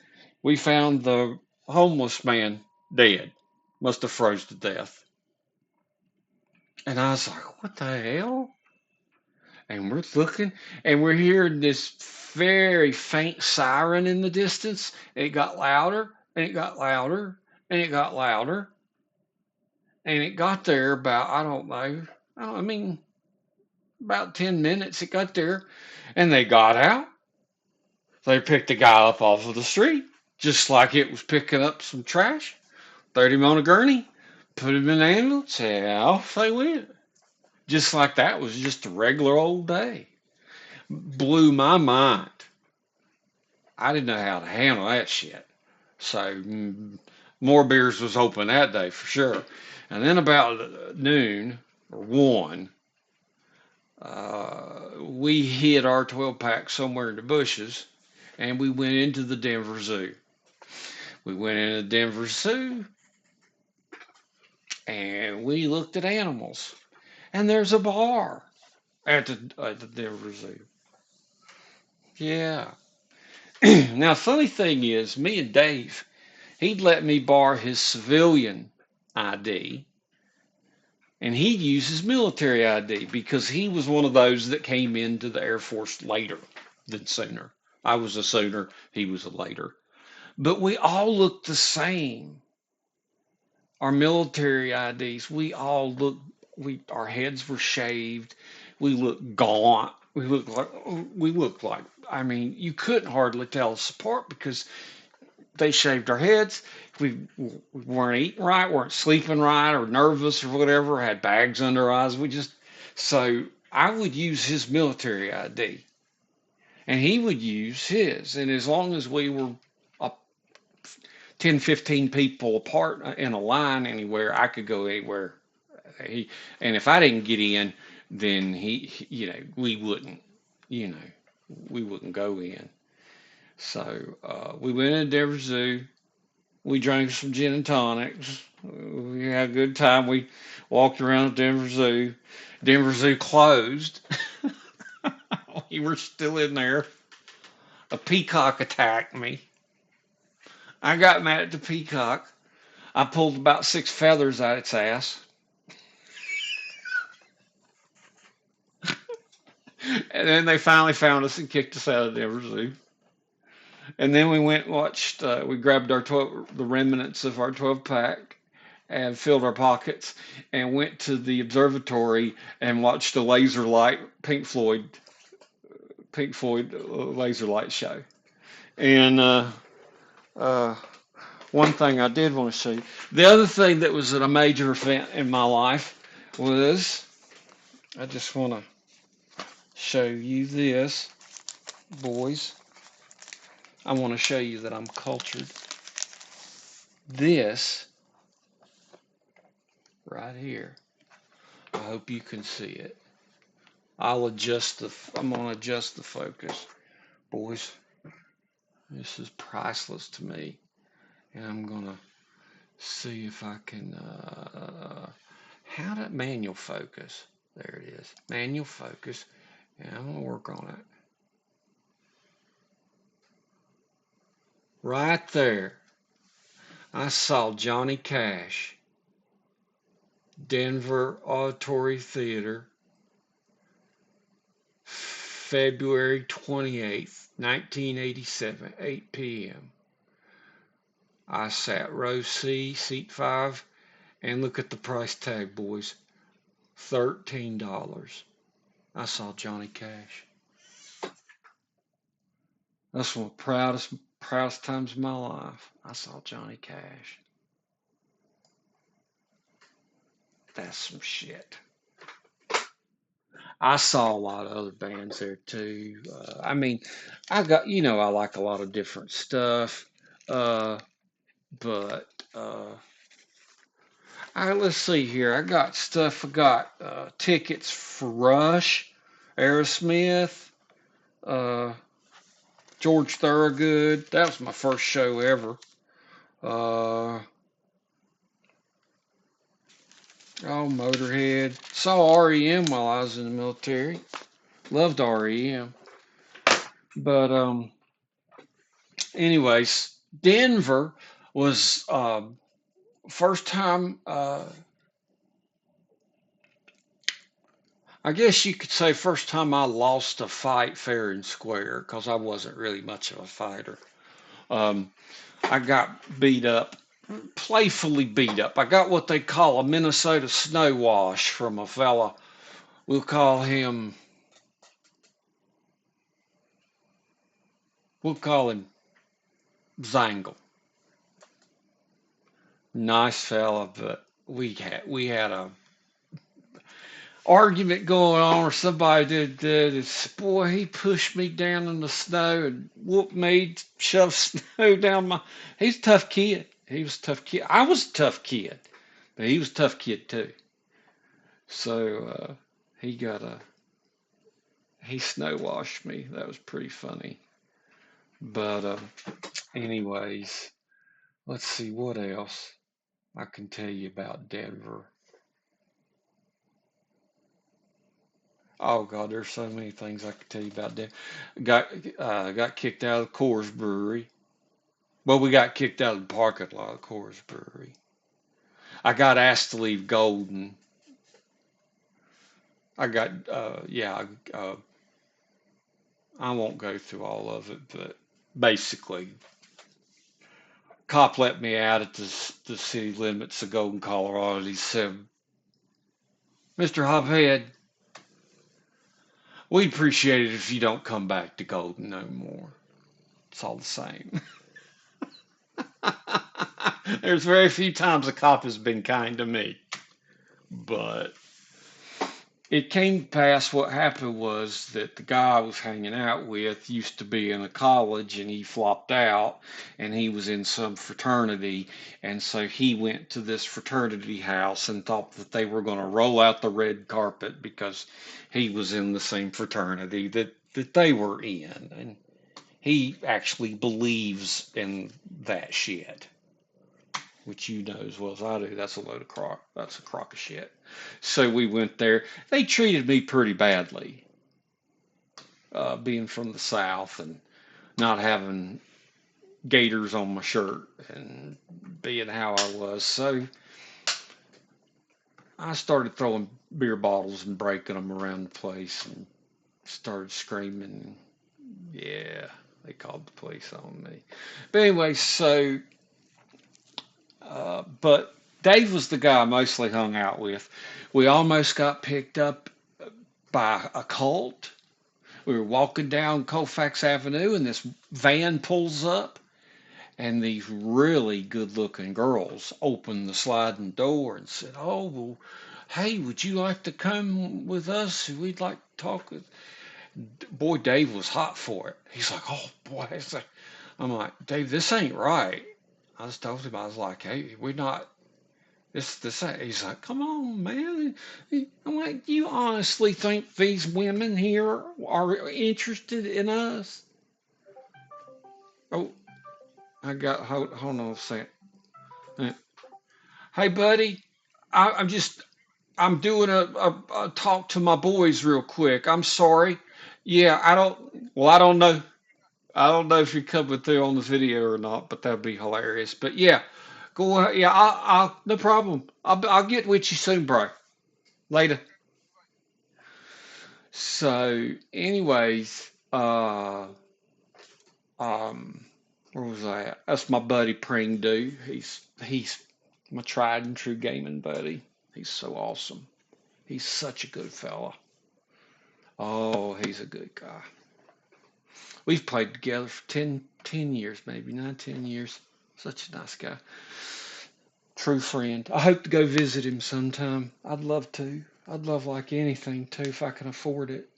A: we found the homeless man dead. Must have froze to death. And I was like, what the hell? And we're looking, and we're hearing this very faint siren in the distance. And it got louder, and it got louder, and it got louder. And it got there about, I mean, about 10 minutes it got there. And they got out. They picked the guy up off of the street, just like it was picking up some trash. Threw him on a gurney, put him in the ambulance, and off they went. Just like that was just a regular old day. Blew my mind. I didn't know how to handle that shit. So more beers was open that day for sure. And then about noon or 1, we hid our 12 pack somewhere in the bushes, and we went into the Denver Zoo. We went into the Denver Zoo, and we looked at animals. And there's a bar at the Denver Zoo. Yeah. Now, funny thing is, me and Dave, he'd let me borrow his civilian ID, and he'd use his military ID because he was one of those that came into the Air Force later than sooner. I was a sooner, he was a later. But we all looked the same. Our military IDs, we all looked, our heads were shaved. We looked gaunt. We looked like, I mean, you couldn't hardly tell us apart because they shaved our heads. We weren't eating right, weren't sleeping right, or nervous or whatever, had bags under our eyes. So I would use his military ID and he would use his. And as long as we were uh, 10, 15 people apart in a line anywhere, I could go anywhere. He, and if I didn't get in, then we wouldn't, you know, we wouldn't go in. So we went to Denver Zoo. We drank some gin and tonics. We had a good time. We walked around the Denver Zoo. Denver Zoo closed. We were still in there. A peacock attacked me. I got mad at the peacock. I pulled about 6 feathers out its ass. And then they finally found us and kicked us out of Denver Zoo. And then we went and watched, we grabbed the remnants of our 12 pack and filled our pockets and went to the observatory and watched a laser light Pink Floyd laser light show. And uh, one thing I did want to show you. The other thing that was a major event in my life was I just want to show you this, boys. I want to show you that I'm cultured. This right here. I hope you can see it. I'm going to adjust the focus. Boys, this is priceless to me. And I'm going to see if I can, how to manual focus. There it is. Manual focus. And I'm going to work on it. Right there. I saw Johnny Cash, Denver Auditory Theater, February 28th, 1987, 8 p.m. I sat row C, seat 5, and look at the price tag, boys. $13. I saw Johnny Cash. That's one of the proudest times of my life. I saw Johnny Cash. That's some shit. I saw a lot of other bands there too. I mean, I like a lot of different stuff. Uh, but let's see here. I got stuff. I got tickets for Rush, Aerosmith, uh, George Thorogood. That was my first show ever. Uh, oh, Motorhead. Saw REM while I was in the military. Loved REM. But anyways, Denver was first time. I guess you could say first time I lost a fight fair and square because I wasn't really much of a fighter. Um, I got beat up, playfully beat up. I got what they call a Minnesota snow wash from a fella. We'll call him. We'll call him Zangle. Nice fella, but we had a argument going on, or somebody did this. Boy, he pushed me down in the snow and whooped me, shoved snow down my. He's a tough kid. He was a tough kid. I was a tough kid, but he was a tough kid too. So he got a he snow washed me. That was pretty funny. But anyways, let's see what else. I can tell you about Denver. Oh God, there's so many things I could tell you about Denver. Got kicked out of the Coors Brewery. Well, we got kicked out of the parking lot of Coors Brewery. I got asked to leave Golden. I got yeah. I won't go through all of it, but basically, cop let me out at the city limits of Golden, Colorado. He said, "Mr. Hophead, we'd appreciate it if you don't come back to Golden no more. It's all the same." There's very few times a cop has been kind to me, but it came to pass. What happened was that the guy I was hanging out with used to be in a college and he flopped out and he was in some fraternity. And so he went to this fraternity house and thought that they were going to roll out the red carpet because he was in the same fraternity that they were in. And he actually believes in that shit, which you know as well as I do. That's a load of crock. That's a crock of shit. So we went there. They treated me pretty badly, being from the South and not having gators on my shirt and being how I was. So I started throwing beer bottles and breaking them around the place and started screaming. Yeah, they called the police on me. But anyway, but Dave was the guy I mostly hung out with. We almost got picked up by a cult. We were walking down Colfax Avenue, and this van pulls up, and these really good-looking girls opened the sliding door and said, "Oh, well, hey, would you like to come with us? We'd like to talk with." Boy, Dave was hot for it. He's like, "Oh boy," I'm like, "Dave, this ain't right." I just told him, I was like, "Hey, we're not. This." He's like, "Come on, man." I'm like, "You honestly think these women here are interested in us?" Oh, hold on a second. Uh, Hey, buddy, I'm just, I'm doing a talk to my boys real quick. I'm sorry. Yeah, I don't know. I don't know if you're coming through on the video or not, but that'd be hilarious. But yeah, go ahead. Yeah, no problem. I'll get with you soon, bro. Later. So, anyways, um, where was I at? That's my buddy Pring Dude. He's my tried and true gaming buddy. He's so awesome. He's such a good fella. Oh, he's a good guy. We've played together for 10 years, maybe 9, 10 years. Such a nice guy. True friend. I hope to go visit him sometime. I'd love to. I'd love like anything too if I can afford it.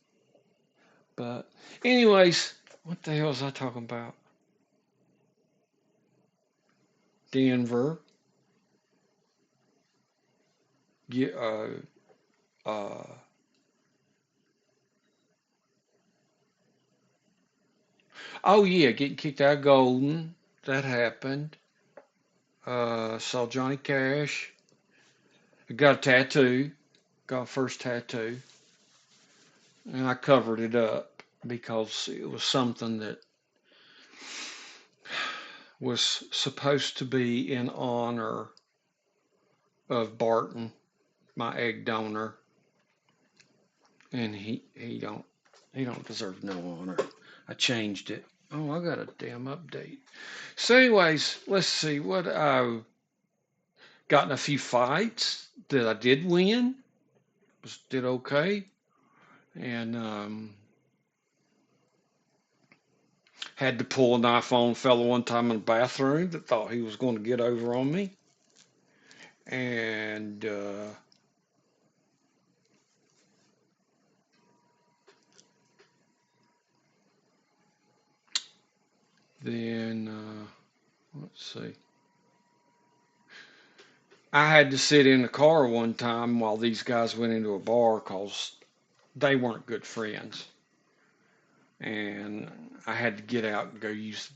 A: But anyways, what the hell was I talking about? Denver. Yeah, uh, oh yeah, getting kicked out of Golden. That happened. Saw Johnny Cash. I got a tattoo. Got a first tattoo. And I covered it up because it was something that was supposed to be in honor of Barton, my egg donor, and he don't deserve no honor. I changed it. Oh, I got a damn update. So, anyways, let's see what I got in a few fights that I did win. Did okay, and had to pull a knife on a fella one time in the bathroom that thought he was going to get over on me, and then let's see. I had to sit in the car one time while these guys went into a bar because they weren't good friends. And I had to get out and go use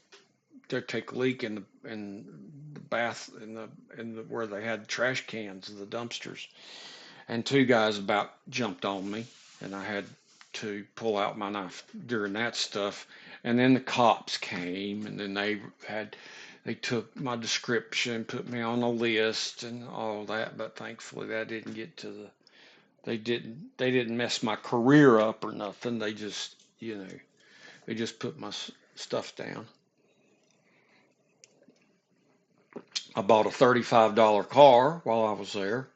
A: they take a leak in the bath in the where they had trash cans and the dumpsters, and two guys about jumped on me, and I had to pull out my knife during that stuff. And then the cops came, and then they took my description, put me on a list, and all that. But thankfully, that didn't get to the they didn't mess my career up or nothing. They just they just put my stuff down. I bought a $35 car while I was there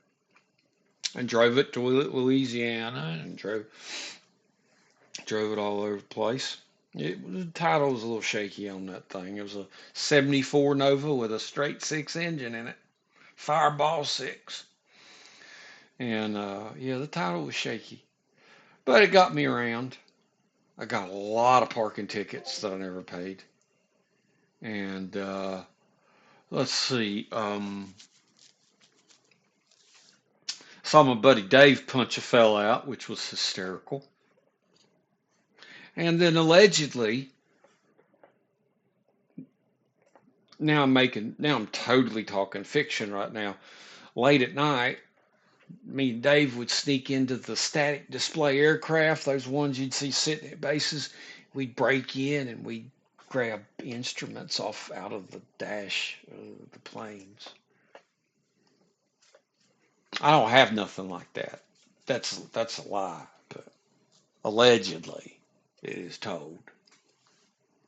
A: and drove it to Louisiana and drove it all over the place. The title was a little shaky on that thing. It was a 74 Nova with a straight six engine in it, Fireball 6. And yeah, the title was shaky, but it got me around. I got a lot of parking tickets that I never paid. And let's see, saw my buddy Dave punch a fell out, which was hysterical. And then allegedly, now I'm totally talking fiction right now. Late at night, me and Dave would sneak into the static display aircraft, those ones you'd see sitting at bases. We'd break in and we'd grab instruments off out of the dash of the planes. I don't have nothing like that. That's a lie, but allegedly it is told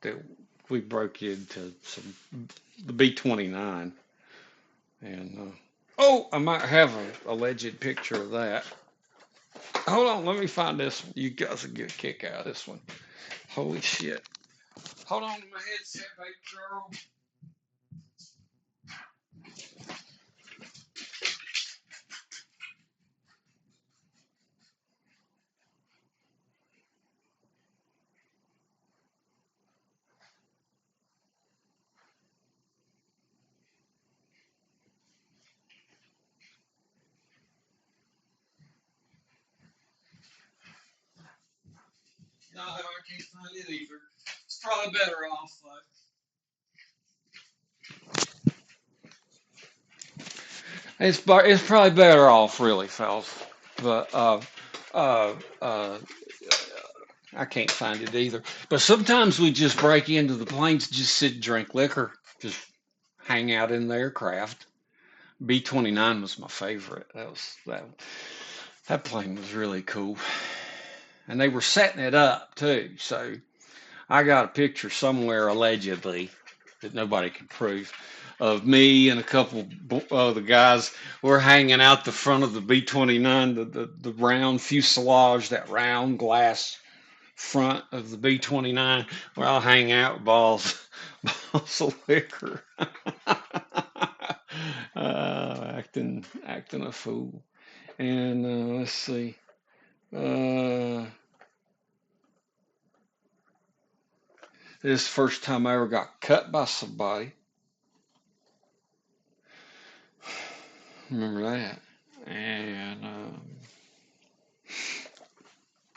A: that we broke into the B-29 and oh, I might have an alleged picture of that. Hold on, let me find this one. You guys will get a kick out of this one. Holy shit. Hold on to my headset, baby girl. No, I can't find it either. It's probably better off, though. It's probably better off, really, fellas. But uh, uh, I can't find it either. But sometimes we just break into the planes, just sit and drink liquor, just hang out in the aircraft. B-29 was my favorite. That plane was really cool, and they were setting it up too. So I got a picture somewhere allegedly that nobody can prove of me and a couple of the guys. We're hanging out the front of the B-29, the round fuselage, that round glass front of the B-29. Where I'll hang out with balls of liquor, acting a fool. And let's see. Uh, this is the first time I ever got cut by somebody. Remember that. And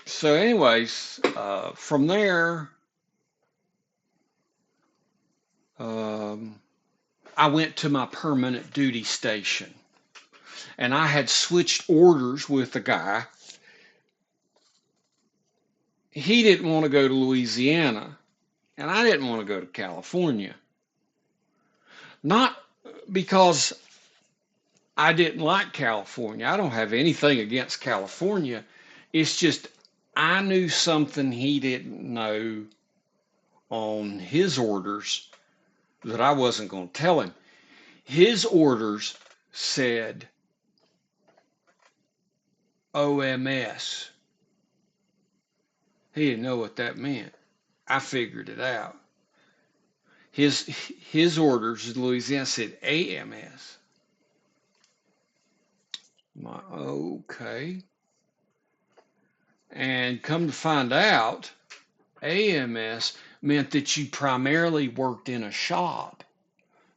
A: so, anyways, from there, um, I went to my permanent duty station. And I had switched orders with a guy. He didn't want to go to Louisiana, and I didn't want to go to California. Not because I didn't like California. I don't have anything against California. It's just I knew something he didn't know on his orders that I wasn't going to tell him. His orders said OMS. He didn't know what that meant. I figured it out. His his orders in Louisiana said AMS. Okay. And come to find out, AMS meant that you primarily worked in a shop.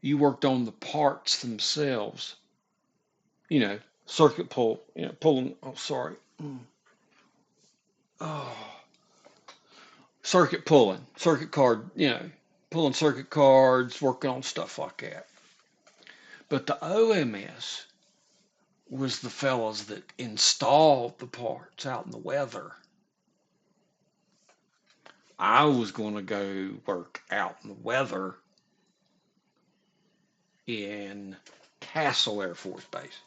A: You worked on the parts themselves. You know, circuit pull, pulling. Oh, sorry. Oh, circuit pulling, circuit card. pulling circuit cards, working on stuff like that. But the OMS was the fellows that installed the parts out in the weather. I was going to go work out in the weather in Castle Air Force Base,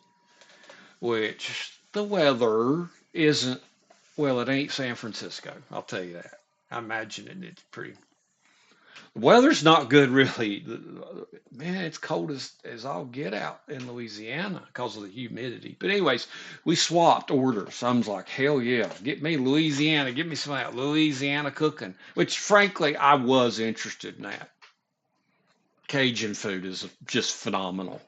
A: which the weather isn't, well, it ain't San Francisco. I'll tell you that. I imagine it's pretty. The weather's not good, really. Man, it's cold as all get out in Louisiana because of the humidity. But anyways, we swapped orders. I was like, hell yeah, get me Louisiana, get me some of that Louisiana cooking, which frankly I was interested in that. Cajun food is just phenomenal.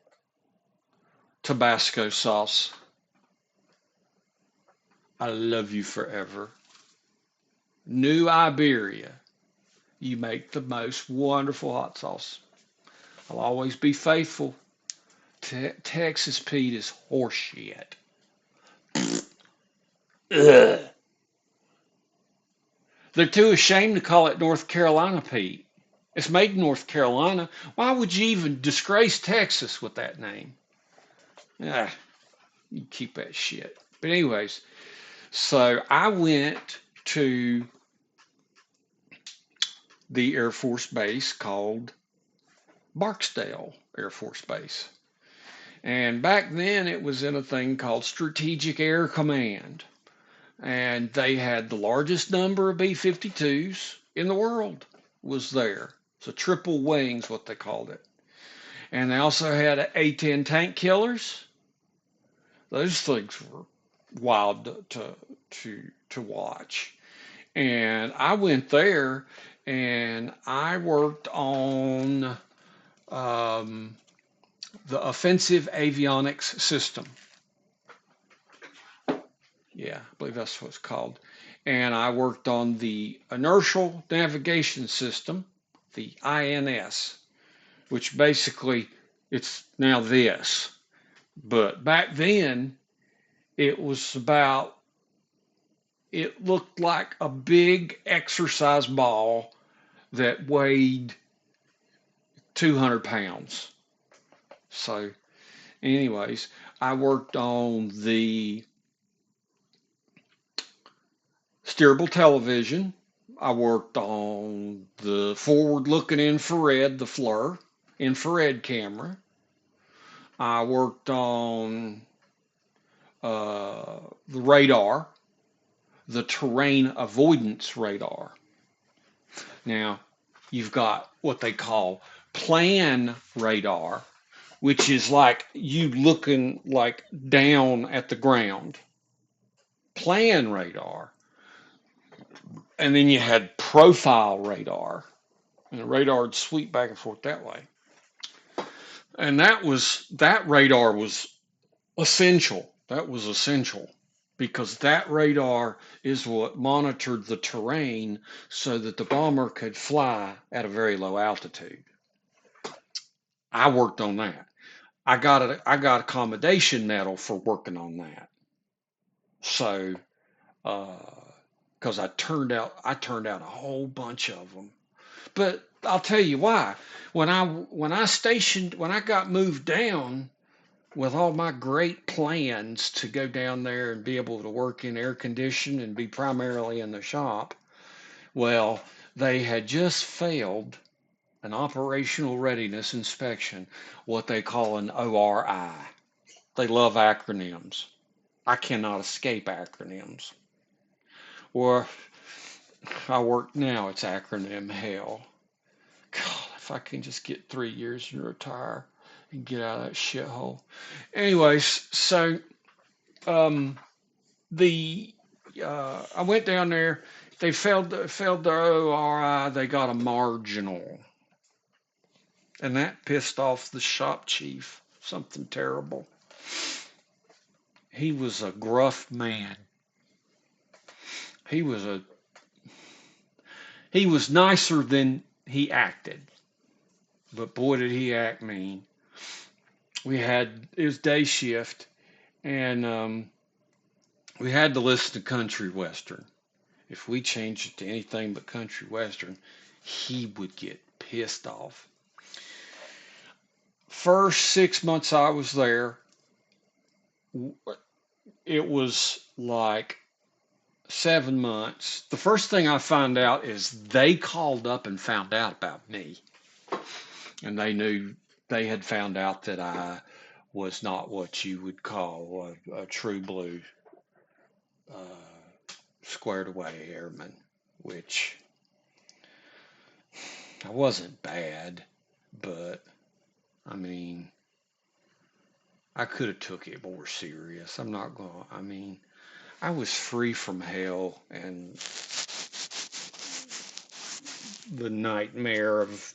A: Tabasco sauce, I love you forever. New Iberia, you make the most wonderful hot sauce. I'll always be faithful. Texas Pete is horseshit. Ugh. They're too ashamed to call it North Carolina Pete. It's made in North Carolina. Why would you even disgrace Texas with that name? Ah, you keep that shit. But anyways, so I went to the Air Force Base called Barksdale Air Force Base. And back then it was in a thing called Strategic Air Command. And they had the largest number of B-52s in the world was there. So triple wings, what they called it. And they also had A-10 tank killers. Those things were wild to watch. And I went there and I worked on the offensive avionics system. Yeah, I believe that's what it's called. And I worked on the inertial navigation system, the INS, which basically it's now this. But back then, it was about, it looked like a big exercise ball that weighed 200 pounds. So, anyways, I worked on the steerable television. I worked on the forward-looking infrared, the FLIR, infrared camera. I worked on the radar, the terrain avoidance radar. Now, you've got what they call plan radar, which is like you looking like down at the ground. Plan radar. And then you had profile radar. And the radar would sweep back and forth that way. And that radar was essential. That was essential because that radar is what monitored the terrain so that the bomber could fly at a very low altitude. I worked on that. I got accommodation medal for working on that. So, because I turned out a whole bunch of them. But I'll tell you why. When I got moved down with all my great plans to go down there and be able to work in air condition and be primarily in the shop, well, they had just failed an operational readiness inspection, what they call an ORI. They love acronyms. I cannot escape acronyms. Or I work now, it's acronym hell. God, if I can just get 3 years and retire and get out of that shithole. Anyways, so um, the I went down there. They failed their ORI. They got a marginal, and that pissed off the shop chief. Something terrible. He was a gruff man. He was a he was nicer than he acted, but boy did he act mean. It was day shift, and we had to listen to country western. If we changed it to anything but country western, he would get pissed off. First 6 months I was there, it was like 7 months. The first thing I found out is they called up and found out about me. And they knew they had found out that I was not what you would call a true blue squared away airman, which I wasn't bad, but I mean, I could have took it more serious. I'm not going to, I mean, I was free from hell and the nightmare of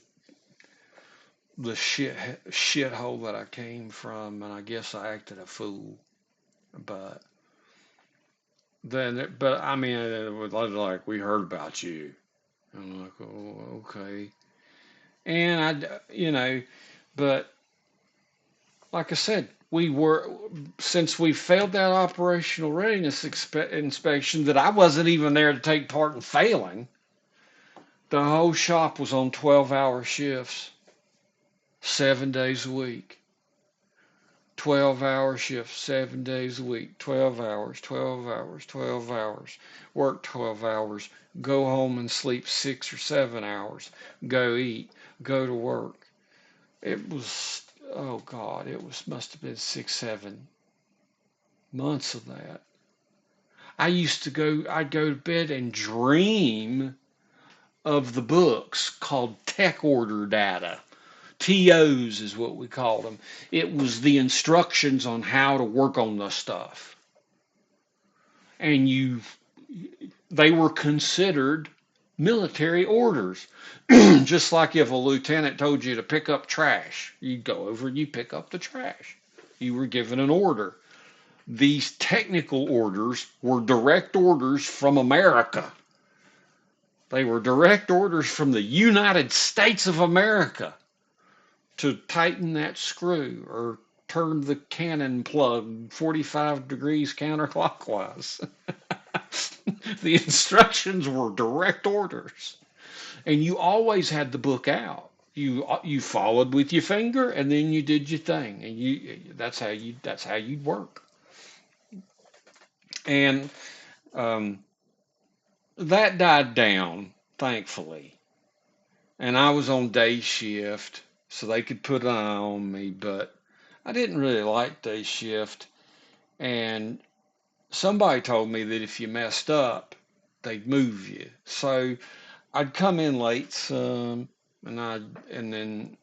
A: the shithole that I came from, and I guess I acted a fool. But but I mean, it was like we heard about you. I'm like, oh, okay. And but like I said, since we failed that operational readiness inspection that I wasn't even there to take part in failing. The whole shop was on 12-hour shifts, 7 days a week. 12-hour shifts, 7 days a week, 12 hours, 12 hours, 12 hours, work 12 hours, go home and sleep 6 or 7 hours, go eat, go to work. It was, oh God, must have been 6, 7 months of that. I'd go to bed and dream of the books called tech order data. TOs is what we called them. It was the instructions on how to work on the stuff. And they were considered military orders. Just like if a lieutenant told you to pick up trash, you'd go over and you pick up the trash. You were given an order. These technical orders were direct orders from America. They were direct orders from the United States of America to tighten that screw or turn the cannon plug 45 degrees counterclockwise. The instructions were direct orders, and you always had the book out. You followed with your finger, and then you did your thing, and that's how you'd work. And um, that died down, thankfully. And I was on day shift, so they could put an eye on me, but I didn't really like day shift. And somebody told me that if you messed up, they'd move you. So I'd come in late some, and then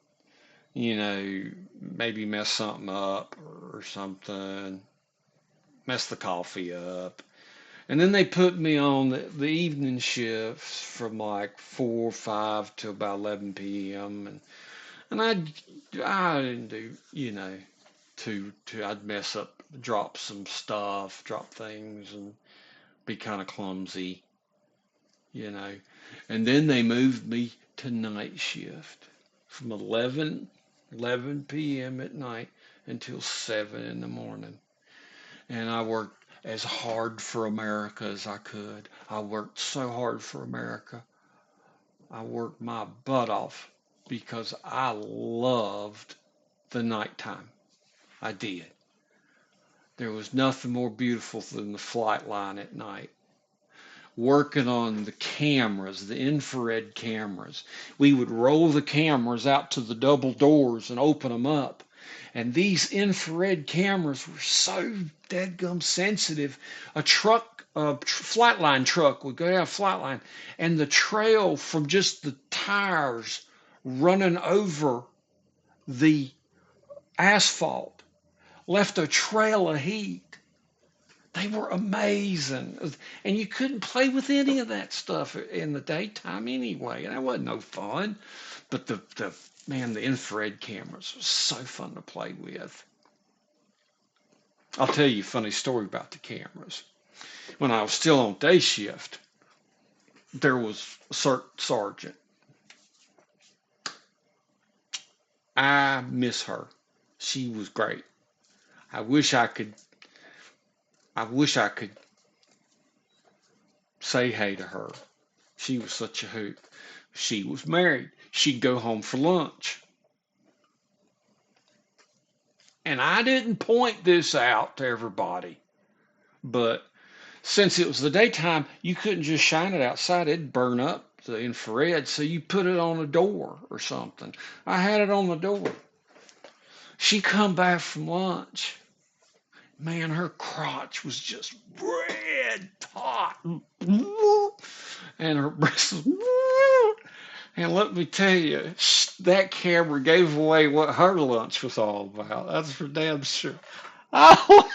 A: maybe mess something up or something, mess the coffee up. And then they put me on the evening shifts from like 4 or 5 to about 11 p.m. And I didn't do, I'd mess up, drop some stuff, drop things, and be kind of clumsy, you know. And then they moved me to night shift from 11 p.m. at night until 7 in the morning. And I worked as hard for America as I could. I worked so hard for America. I worked my butt off because I loved the nighttime. I did. There was nothing more beautiful than the flight line at night. Working on the cameras, the infrared cameras. We would roll the cameras out to the double doors and open them up. And these infrared cameras were so deadgum sensitive. A flatline truck would go down a flatline, and the trail from just the tires running over the asphalt left a trail of heat. They were amazing. And you couldn't play with any of that stuff in the daytime anyway. And that wasn't no fun. But the infrared cameras was so fun to play with. I'll tell you a funny story about the cameras. When I was still on day shift, there was a sergeant. I miss her. She was great. I wish I could say hey to her. She was such a hoot. She was married. She'd go home for lunch. And I didn't point this out to everybody, but since it was the daytime, you couldn't just shine it outside. It'd burn up the infrared. So you put it on a door or something. I had it on the door. She come back from lunch. Man, her crotch was just red hot. And her breasts was, and let me tell you, that camera gave away what her lunch was all about. That's for damn sure. Oh,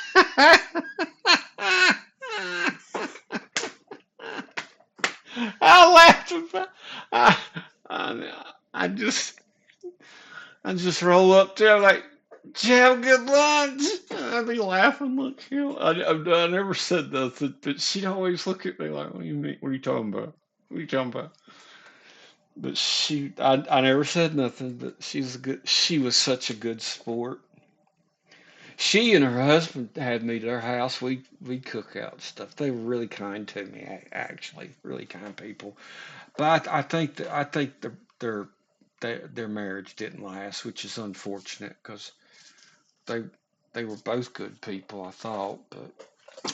A: I laughed about. I, I just, I just roll up there like, "Did you have a good lunch?" I'd be laughing. Look, I never said nothing, but she'd always look at me like, "What do you mean? What are you talking about? What are you talking about?" But I never said nothing. But she was such a good sport. She and her husband had me to their house. We cook out stuff. They were really kind to me, actually, really kind people. But I think their marriage didn't last, which is unfortunate because they they were both good people, I thought. But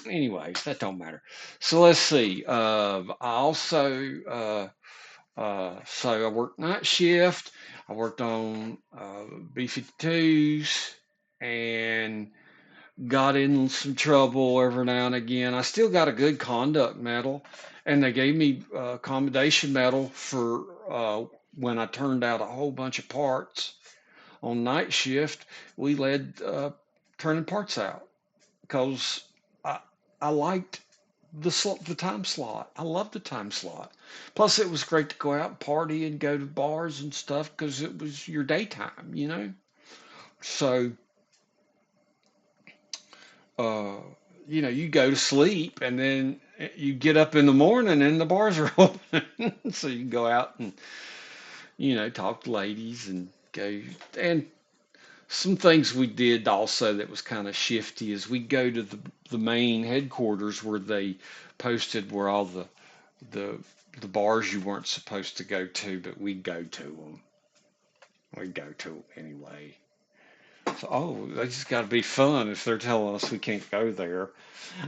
A: anyways, that don't matter. So let's see. I also so I worked night shift. I worked on B-52s and got in some trouble every now and again. I still got a good conduct medal, and they gave me a commendation medal for when I turned out a whole bunch of parts on night shift. We led turning parts out because I I liked the time slot. I loved the time slot. Plus, it was great to go out and party and go to bars and stuff because it was your daytime, you know. So uh, you go to sleep and then you get up in the morning and the bars are open. So you can go out and, talk to ladies and go. And some things we did also that was kind of shifty is we go to the main headquarters where they posted where all the, the bars you weren't supposed to go to, but we go to them. We go to them anyway. So, they just got to be fun if they're telling us we can't go there.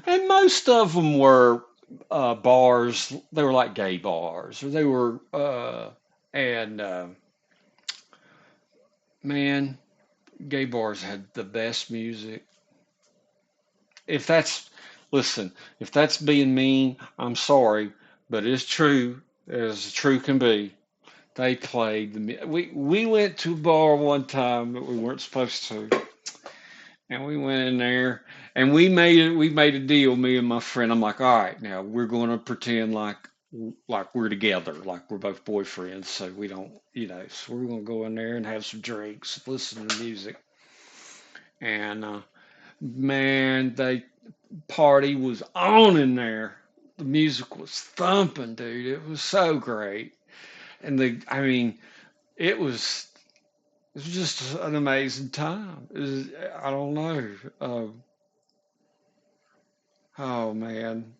A: And most of them were bars. They were like gay bars, or they were. And Man, gay bars had the best music. If that's Listen, if that's being mean, I'm sorry, but it's true as true can be. They played we went to a bar one time that we weren't supposed to, and we went in there and we made a deal, me and my friend. I'm like, all right, now we're going to pretend like we're together, like we're both boyfriends, so we don't, so we're going to go in there and have some drinks, listen to music, and man, the party was on in there. The music was thumping, dude. It was so great, and I mean, it was. It was just an amazing time. I don't know. Oh man,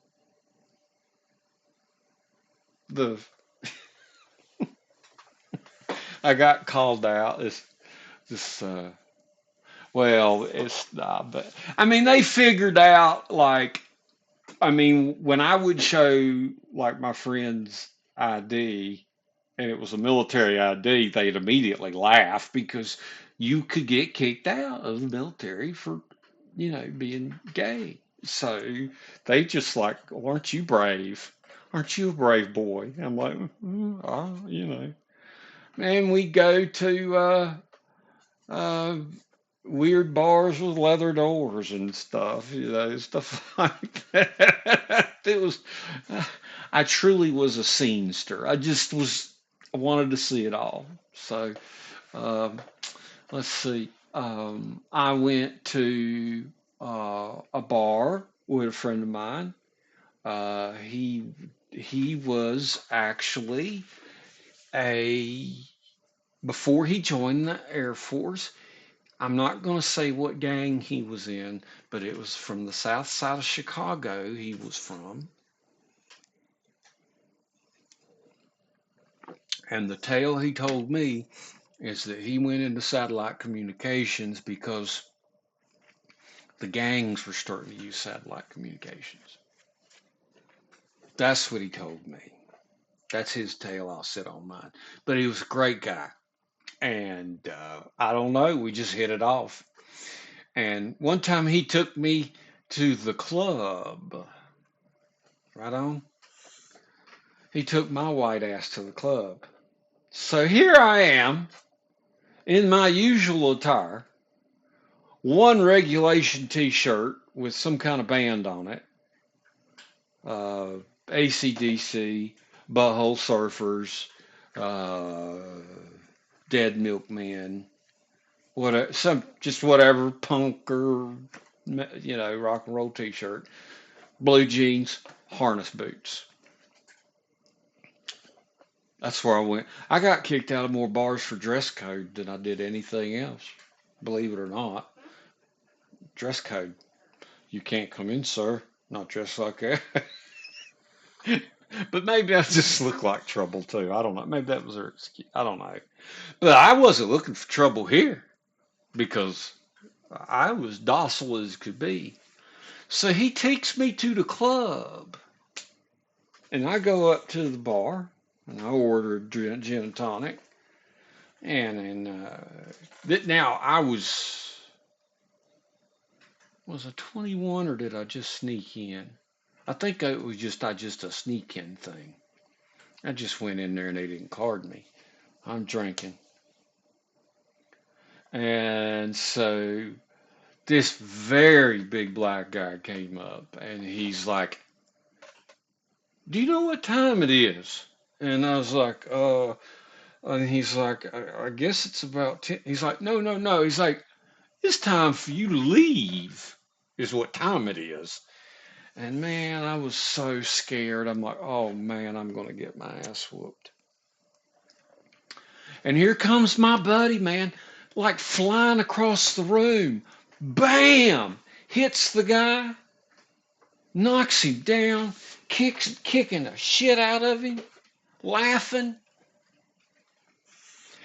A: the I got called out. This well, it's not, but I mean they figured out like I mean when I would show like my friend's ID and it was a military ID, they'd immediately laugh because you could get kicked out of the military for being gay. So they just like, well, aren't you brave? Aren't you a brave boy? I'm like, And we go to uh, weird bars with leather doors and stuff, stuff like that. It was, I truly was a scenester. I wanted to see it all. So, um, let's see. I went to a bar with a friend of mine. He was actually a before he joined the Air Force. I'm not going to say what gang he was in, but it was from the south side of Chicago. He was from, And the tale he told me is that he went into satellite communications because the gangs were starting to use satellite communications. That's what he told me. That's his tale. I'll sit on mine. But he was a great guy. And I don't know, we just hit it off. And one time he took me to the club. Right on. He took my white ass to the club. So here I am in my usual attire, one regulation t shirt with some kind of band on it, uh, ACDC, Butthole Surfers, uh, Dead Milkmen, whatever, some just whatever punk or rock and roll t-shirt, blue jeans, harness boots. That's where I went. I got kicked out of more bars for dress code than I did anything else. Believe it or not, dress code. You can't come in, sir. Not dressed like that. But maybe I just look like trouble too. I don't know. Maybe that was her excuse. I don't know. But I wasn't looking for trouble here because I was docile as could be. So he takes me to the club, and I go up to the bar, and I order a gin and tonic. Now was I 21 or did I just sneak in? I think it was just a sneak in thing. I just went in there and they didn't card me. I'm drinking, and so this very big black guy came up, and he's like, "Do you know what time it is?" And I was like, And he's like, I guess it's about 10. He's like, no, no, no. He's like, it's time for you to leave, is what time it is. And man, I was so scared. I'm like, oh man, I'm going to get my ass whooped. And here comes my buddy, man, like flying across the room. Bam! Hits the guy, knocks him down, kicking the shit out of him, laughing.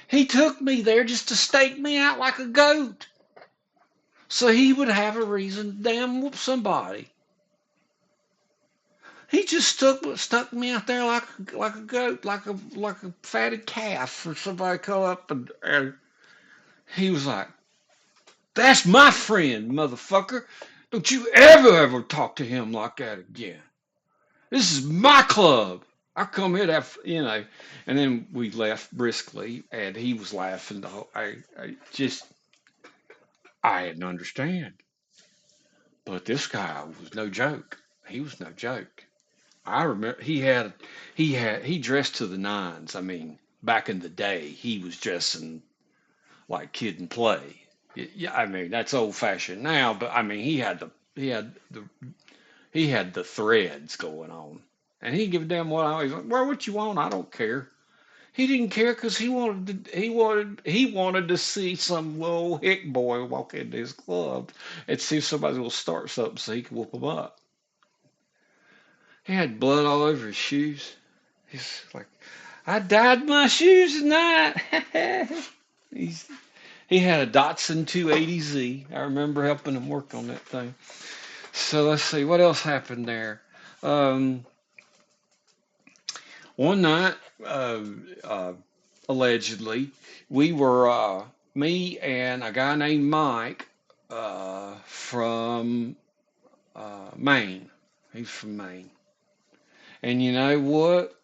A: He took me there just to stake me out like a goat. So he would have a reason to damn whoop somebody. He just stuck me out there like a goat, like a fatted calf for somebody to come up and he was like, "That's my friend, motherfucker. Don't you ever talk to him like that again. This is my club. I come here to have." And then we left briskly, and he was laughing the whole. I didn't understand, but this guy was no joke. He was no joke. I remember he dressed to the nines. I mean, back in the day, he was dressing like Kid and Play. Yeah, I mean that's old fashioned now, but I mean he had the threads going on, and he didn't give a damn what I was like. Well, what you want? I don't care. He didn't care because he wanted to see some little hick boy walk into his club and see if somebody will start something so he could whoop him up. He had blood all over his shoes. He's like, I dyed my shoes tonight. He's, he had a Datsun 280Z. I remember helping him work on that thing. So let's see, what else happened there? Um, One night, uh, uh, allegedly, we were, me and a guy named Mike from Maine. He's from Maine. And you know what?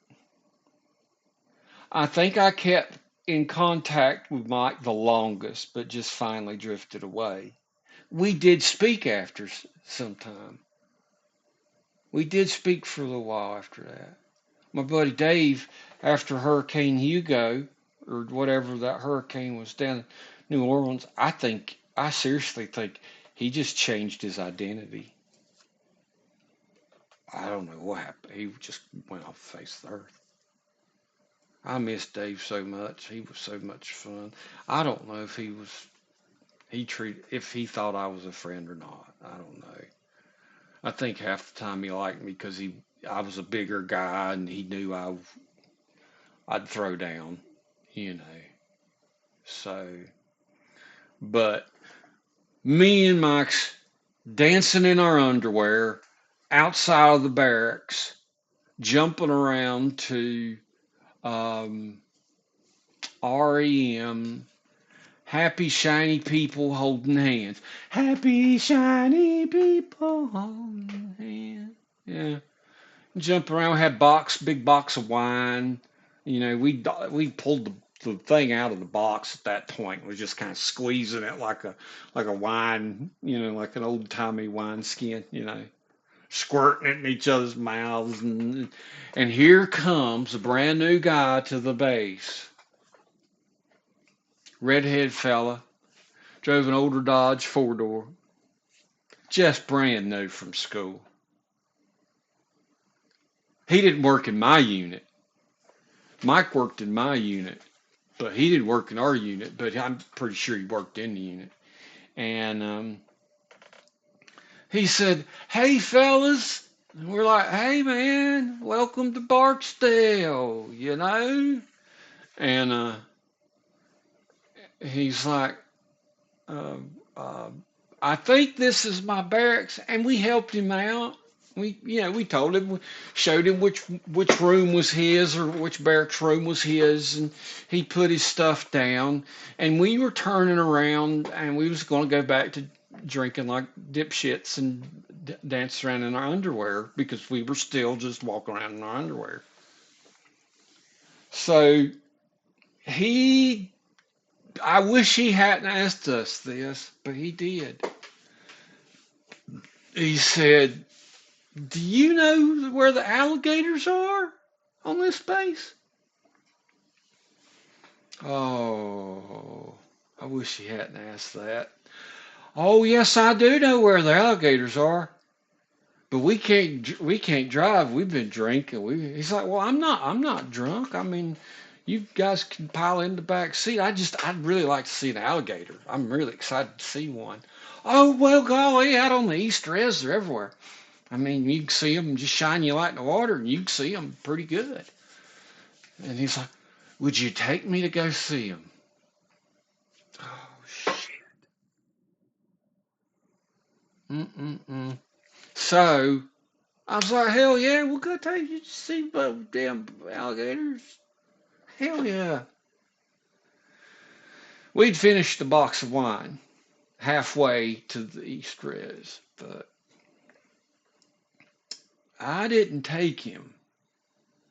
A: I think I kept in contact with Mike the longest, but just finally drifted away. We did speak after some time. We did speak for a little while after that. My buddy Dave, after Hurricane Hugo, or whatever that hurricane was down in New Orleans, I seriously think he just changed his identity. I don't know what happened. He just went off the face of the earth. I miss Dave so much. He was so much fun. I don't know if he thought I was a friend or not. I don't know. I think half the time he liked me because I was a bigger guy and he knew I'd throw down, you know. So, but me and Mike's dancing in our underwear outside of the barracks, jumping around to um, REM, happy shiny people holding hands. Happy shiny people holding hands. Yeah, jump around. Had big box of wine. You know, we pulled the thing out of the box at that point. Was just kind of squeezing it like a wine. You know, like an old timey wine skin. You know, squirting it in each other's mouths. And here comes a brand new guy to the base. Redhead fella. Drove an older Dodge 4-door. Just brand new from school. He didn't work in my unit. Mike worked in my unit, but he didn't work in our unit, but I'm pretty sure he worked in the unit. And he said, "Hey, fellas." And we're like, "Hey, man, welcome to Barksdale, you know?" And he's like, uh, uh, "I think this is my barracks," and we helped him out. We told him, showed him which room was his or which barracks room was his, and he put his stuff down. And we were turning around, and we was going to go back to drinking like dipshits and dance around in our underwear because we were still just walking around in our underwear. So he, I wish he hadn't asked us this, but he did. He said, "Do you know where the alligators are on this base?" Oh, I wish he hadn't asked that. "Oh, yes, I do know where the alligators are, but we can't drive. We've been drinking." He's like, "Well, I'm not drunk. I mean, you guys can pile in the back seat. I'd really like to see an alligator. I'm really excited to see one." "Oh, well, golly, out on the east res, they're everywhere. I mean, you can see them, just shine your light in the water, and you can see them pretty good." And he's like, "Would you take me to go see them?" Oh, shit. Mm-mm-mm. So I was like, "Hell yeah, we'll go take you to see both damn alligators." Hell yeah. We'd finished the box of wine halfway to the East Res, but I didn't take him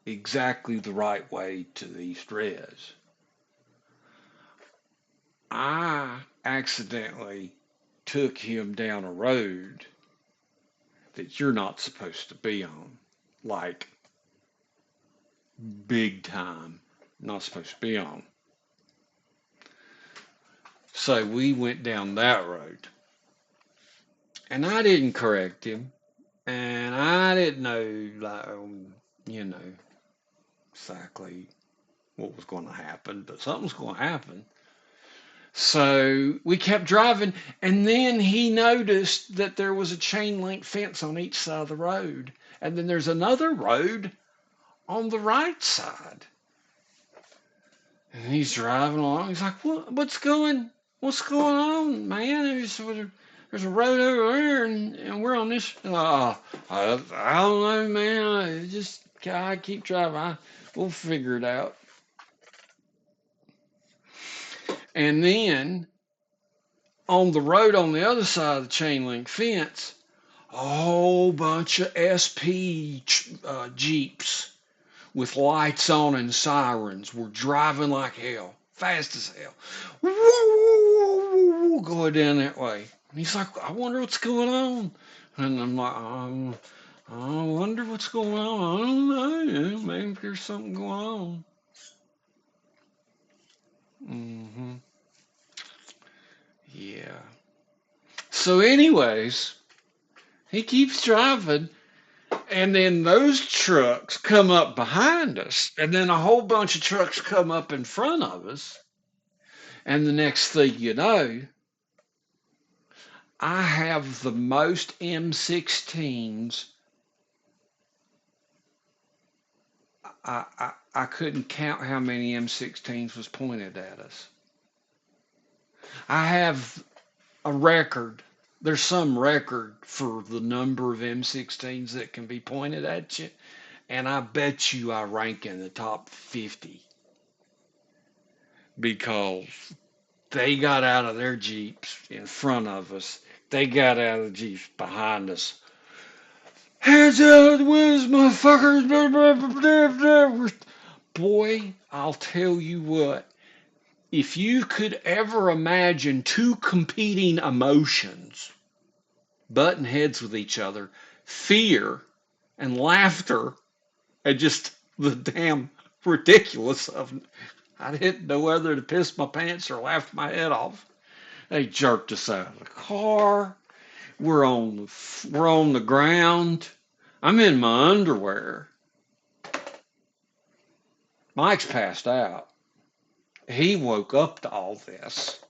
A: exactly the right way to the East Res. I accidentally took him down a road that you're not supposed to be on. Like, big time. Not supposed to be on. So we went down that road. And I didn't correct him. And I didn't know, like, you know, exactly what was going to happen, but something was going to happen. So we kept driving, and then he noticed that there was a chain link fence on each side of the road. And then there's another road on the right side. And he's driving along. He's like, what's going on, man? There's a road over there, and we're on this. I don't know, man. I keep driving. We'll figure it out. And then on the road on the other side of the chain link fence, a whole bunch of SP Jeeps with lights on and sirens were driving like hell, fast as hell. Woo, woo, woo, going down that way. And he's like, "I wonder what's going on." And I'm like, I wonder what's going on. I don't know. Maybe there's something going on. Hmm. Yeah. So, anyways, he keeps driving, and then those trucks come up behind us, and then a whole bunch of trucks come up in front of us. And the next thing you know, I have the most M16s I couldn't count how many M16s was pointed at us. I have a record. There's some record for the number of M16s that can be pointed at you, and I bet you I rank in the top 50 because they got out of their Jeeps in front of us. They got out of the Jeeps behind us. Hands out of the windows, motherfuckers. Boy, I'll tell you what. If you could ever imagine two competing emotions butting heads with each other, fear and laughter, and just the damn ridiculous of it. I didn't know whether to piss my pants or laugh my head off. They jerked us out of the car. We're on the ground. I'm in my underwear. Mike's passed out. He woke up to all this.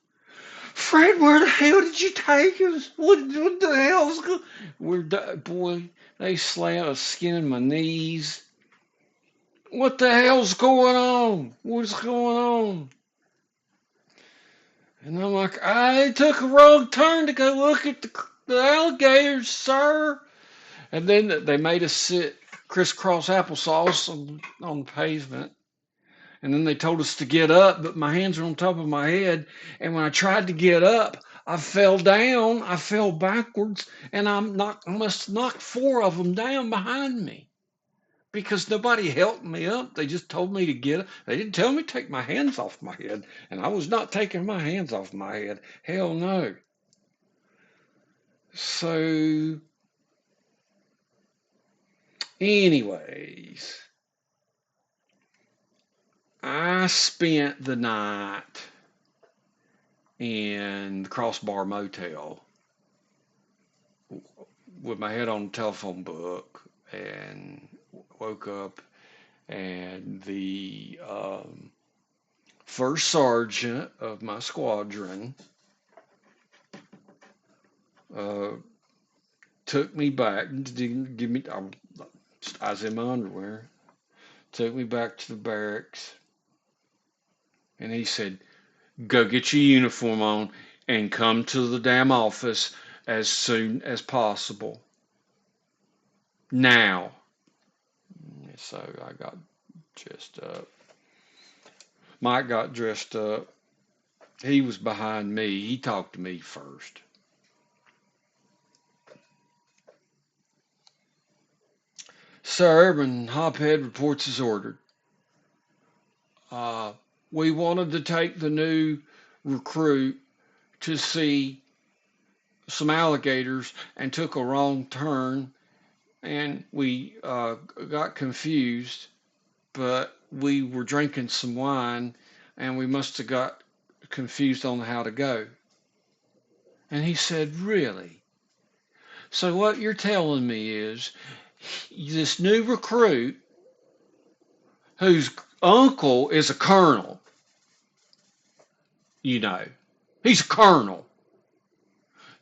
A: Fred, where the hell did you take us? What the hell's going? Boy, they slammed a skin in my knees. What the hell's going on? What's going on? And I'm like, I took a wrong turn to go look at the alligators, sir. And then they made us sit crisscross applesauce on the pavement. And then they told us to get up, but my hands were on top of my head. And when I tried to get up, I fell down. I fell backwards, and I must have knocked four of them down behind me because nobody helped me up. They just told me to get up. They didn't tell me to take my hands off my head, and I was not taking my hands off my head. Hell no. So, anyways, I spent the night in the Crossbar Motel with my head on the telephone book and woke up, and the first sergeant of my squadron uh, took me back. Didn't give me. I was in my underwear. Took me back to the barracks, and he said, "Go get your uniform on and come to the damn office as soon as possible. Now." So I got dressed up. Mike got dressed up. He was behind me. He talked to me first. Sir, Urban Hophead reports as ordered. Uh, we wanted to take the new recruit to see some alligators and took a wrong turn, and we got confused, but we were drinking some wine and we must have got confused on how to go. And he said, really? So what you're telling me is this new recruit whose uncle is a colonel, you know, he's a colonel.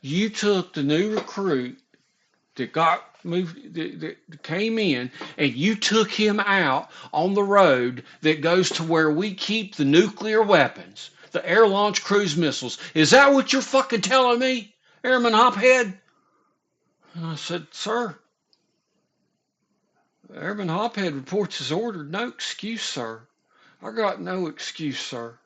A: You took the new recruit that got moved, that came in, and you took him out on the road that goes to where we keep the nuclear weapons, the air launch cruise missiles. Is that what you're fucking telling me, Airman Hophead? And I said, sir, Airman Hophead reports as ordered. No excuse, sir. I got no excuse, sir.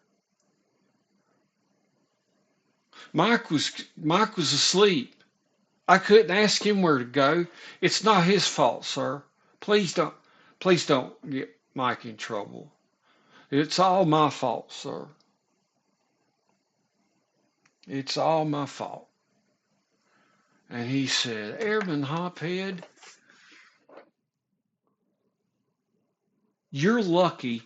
A: Mike was asleep. I couldn't ask him where to go. It's not his fault, sir. Please don't get Mike in trouble. It's all my fault, sir. It's all my fault. And he said, Airman Hophead, you're lucky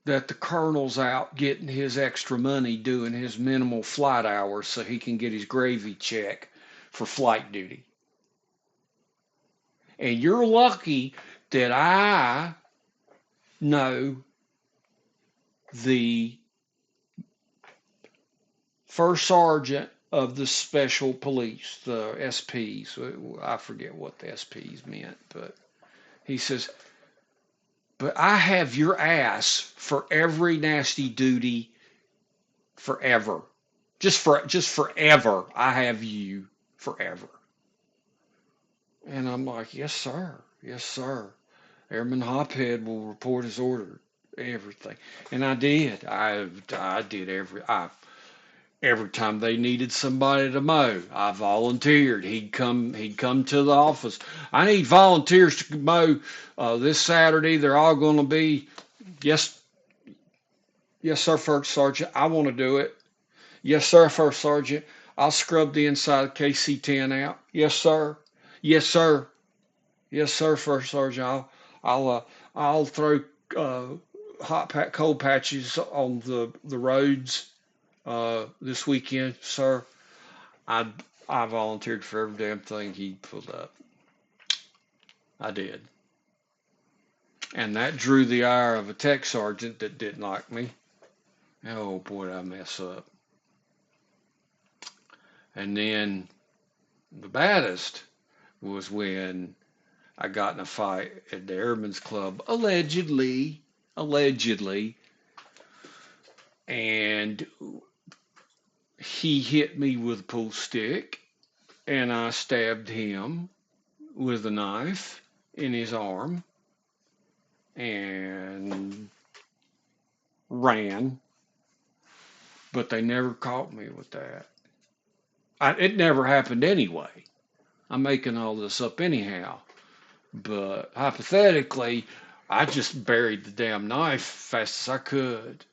A: that the colonel's out getting his extra money doing his minimal flight hours so he can get his gravy check for flight duty. And you're lucky that I know the first sergeant of the special police, the SPs. I forget what the SPs meant, but he says, But I have your ass for every nasty duty forever. Just forever. I have you forever. And I'm like, yes, sir. Yes, sir. Airman Hophead will report as ordered. Everything. And I did. I did every time they needed somebody to mow, I volunteered. He'd come to the office. I need volunteers to mow this Saturday. They're all going to be yes, yes, sir, First Sergeant. I want to do it. Yes, sir, First Sergeant. I'll scrub the inside of KC-10 out. Yes, sir. Yes, sir. Yes, sir, First Sergeant. I'll, uh, I'll throw uh, cold patches on the roads this weekend, sir. I I volunteered for every damn thing he pulled up. I did, and that drew the ire of a tech sergeant that didn't like me. Oh boy, did I mess up. And then the baddest was when I got in a fight at the Airmen's Club, allegedly, and he hit me with a pool stick, and I stabbed him with a knife in his arm and ran, but they never caught me with that. It never happened anyway. I'm making all this up anyhow. But hypothetically, I just buried the damn knife fast as I could.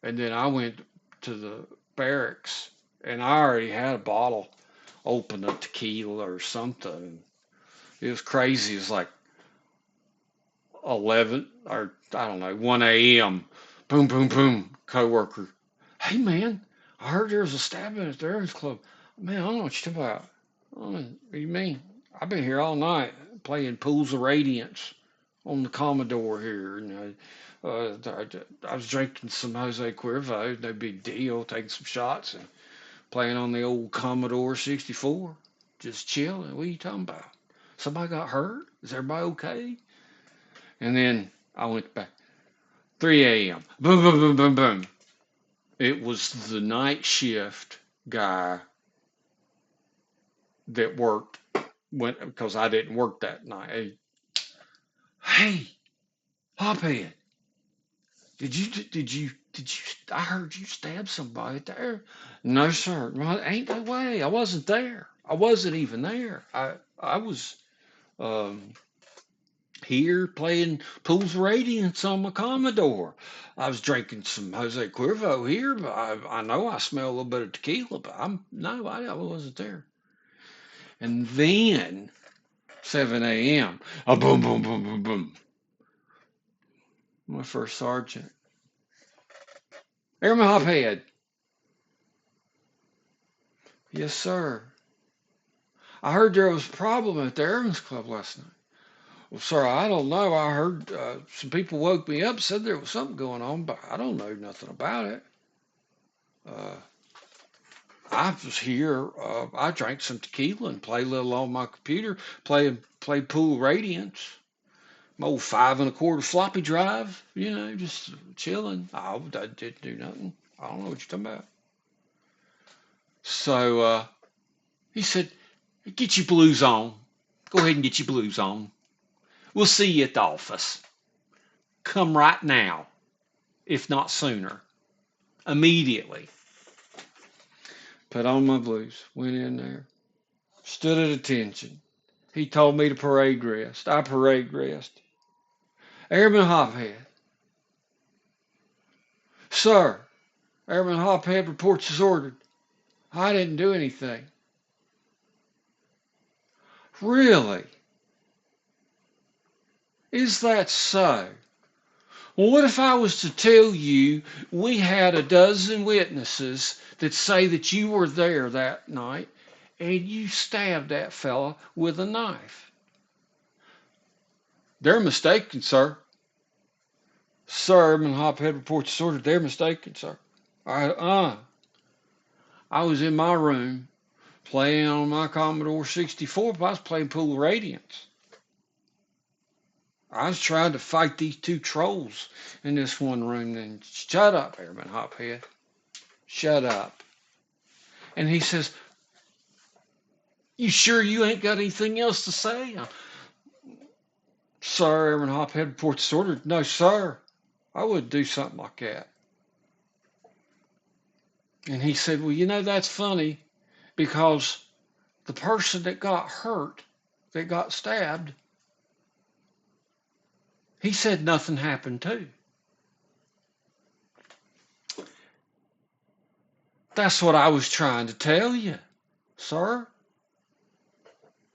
A: And then I went to the barracks and I already had a bottle open of tequila or something. It was crazy. It was like 11 or I don't know, 1 a.m. Boom, boom, boom. Coworker. Hey man, I heard there was a stabbing at the Airman's Club. Man, I don't know what you're talking about. What do you mean? I've been here all night playing Pools of Radiance on the Commodore here. I was drinking some Jose Cuervo, no big deal, taking some shots and playing on the old Commodore 64. Just chilling. What are you talking about? Somebody got hurt? Is everybody okay? And then I went back. 3 a.m. Boom, boom, boom, boom, boom. It was the night shift guy that worked went because I didn't work that night. Hey, Hophead, did you? I heard you stab somebody there. No, sir. Well, ain't no way. I wasn't there. I wasn't even there. I was um, here playing Pools Radiance on my Commodore. I was drinking some Jose Cuervo here, but I know I smell a little bit of tequila, but I wasn't there. And then 7 a.m. Boom, boom, boom, boom, boom. My first sergeant. Airman Hophead. Yes, sir. I heard there was a problem at the Airman's Club last night. Well, sir, I don't know. I heard some people woke me up, said there was something going on, but I don't know nothing about it. Uh, I was here. I drank some tequila and played a little on my computer, play Pool Radiance. My old 5 1/4 floppy drive, just chilling. I didn't do nothing. I don't know what you're talking about. So he said, "Get your blues on. Go ahead and get your blues on. We'll see you at the office. Come right now, if not sooner. Immediately." Put on my blues. Went in there. Stood at attention. He told me to parade rest. I parade rest. Airman Hophead. Sir, Airman Hophead reports as ordered. I didn't do anything. Really? Is that so? Well, what if I was to tell you we had a dozen witnesses that say that you were there that night and you stabbed that fella with a knife? They're mistaken, sir. Sir, Airman Hophead reports as ordered. They're mistaken, sir. I was in my room playing on my Commodore 64, but I was playing Pool Radiance. I was trying to fight these two trolls in this one room. And shut up, Airman Hophead. Shut up. And he says, you sure you ain't got anything else to say? Sir, Airman Hophead reports order. No, sir. I wouldn't do something like that. And he said, well, that's funny because the person that got hurt, that got stabbed, he said nothing happened too. That's what I was trying to tell you, sir.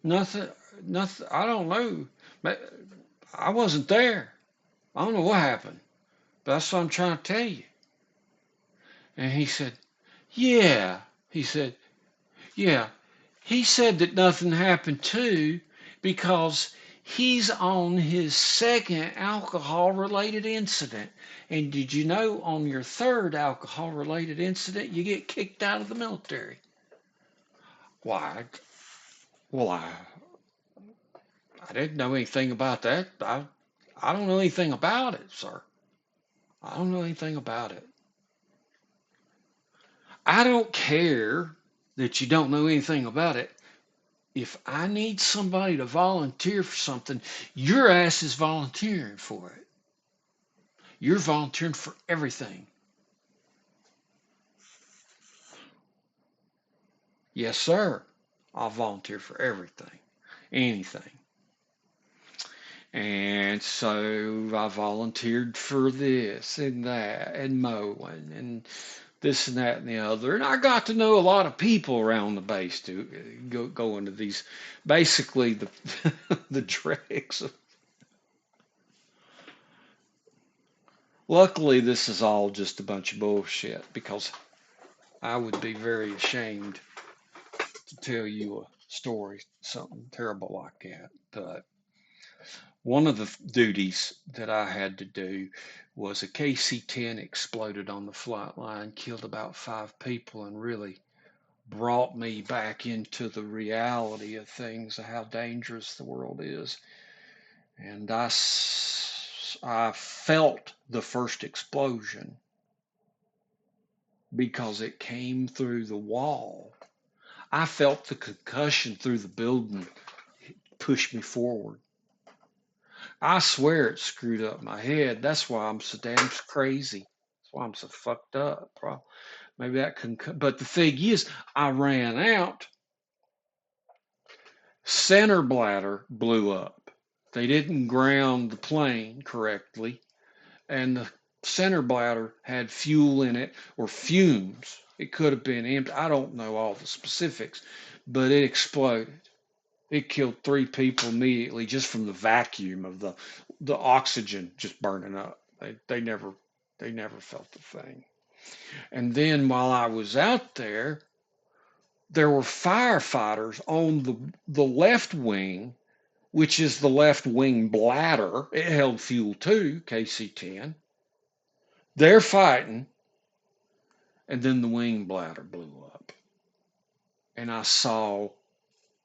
A: Nothing, nothing. I don't know. I wasn't there. I don't know what happened. But that's what I'm trying to tell you. And he said, yeah. He said, yeah. He said that nothing happened too because he's on his second alcohol related incident. And did you know on your third alcohol related incident, you get kicked out of the military? Why? Well, I didn't know anything about that. I don't know anything about it, sir. I don't know anything about it. I don't care that you don't know anything about it. If I need somebody to volunteer for something, your ass is volunteering for it. You're volunteering for everything. Yes, sir. I'll volunteer for everything, anything. And so I volunteered for this and that and mowing and this and that and the other. And I got to know a lot of people around the base to go into these, basically the the dregs. Luckily, this is all just a bunch of bullshit because I would be very ashamed to tell you a story, something terrible like that. But one of the duties that I had to do was a KC-10 exploded on the flight line, killed about 5 people, and really brought me back into the reality of things, of how dangerous the world is. And I felt the first explosion because it came through the wall. I felt the concussion through the building push me forward. I swear it screwed up my head. That's why I'm so damn crazy. That's why I'm so fucked up. Maybe that but the thing is, I ran out. Center bladder blew up. They didn't ground the plane correctly, and the center bladder had fuel in it or fumes. It could have been empty. I don't know all the specifics, but it exploded. It killed 3 people immediately just from the vacuum of the oxygen just burning up. They never felt the thing. And then while I was out there were firefighters on the left wing, which is the left wing bladder. It held fuel too, KC-10. They're fighting, and then the wing bladder blew up. And I saw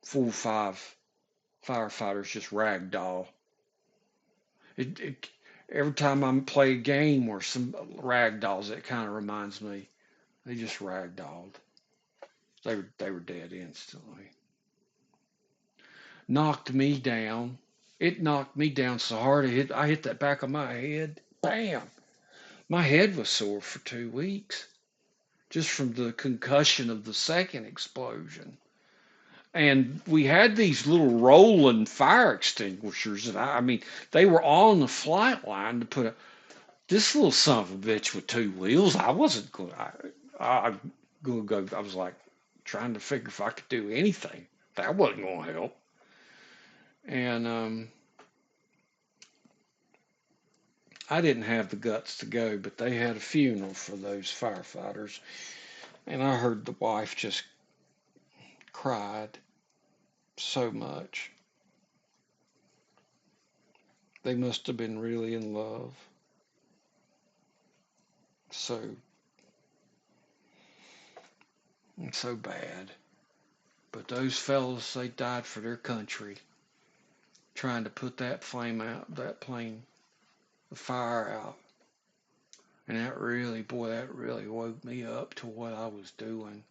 A: 4 or 5 firefighters just ragdoll. It every time I play a game where some ragdolls, it kind of reminds me. They just ragdolled. They were dead instantly. Knocked me down. It knocked me down so hard I hit that back of my head. Bam! My head was sore for 2 weeks just from the concussion of the second explosion. And we had these little rolling fire extinguishers, and I mean, they were on the flight line to put this little son of a bitch with 2 wheels. I wasn't going. I go. I was like trying to figure if I could do anything. That wasn't going to help. And I didn't have the guts to go, but they had a funeral for those firefighters, and I heard the wife just cried so much. They must have been really in love. So so bad. But those fellows, they died for their country. trying to put that flame out, that plane, the fire out. And that really woke me up to what I was doing.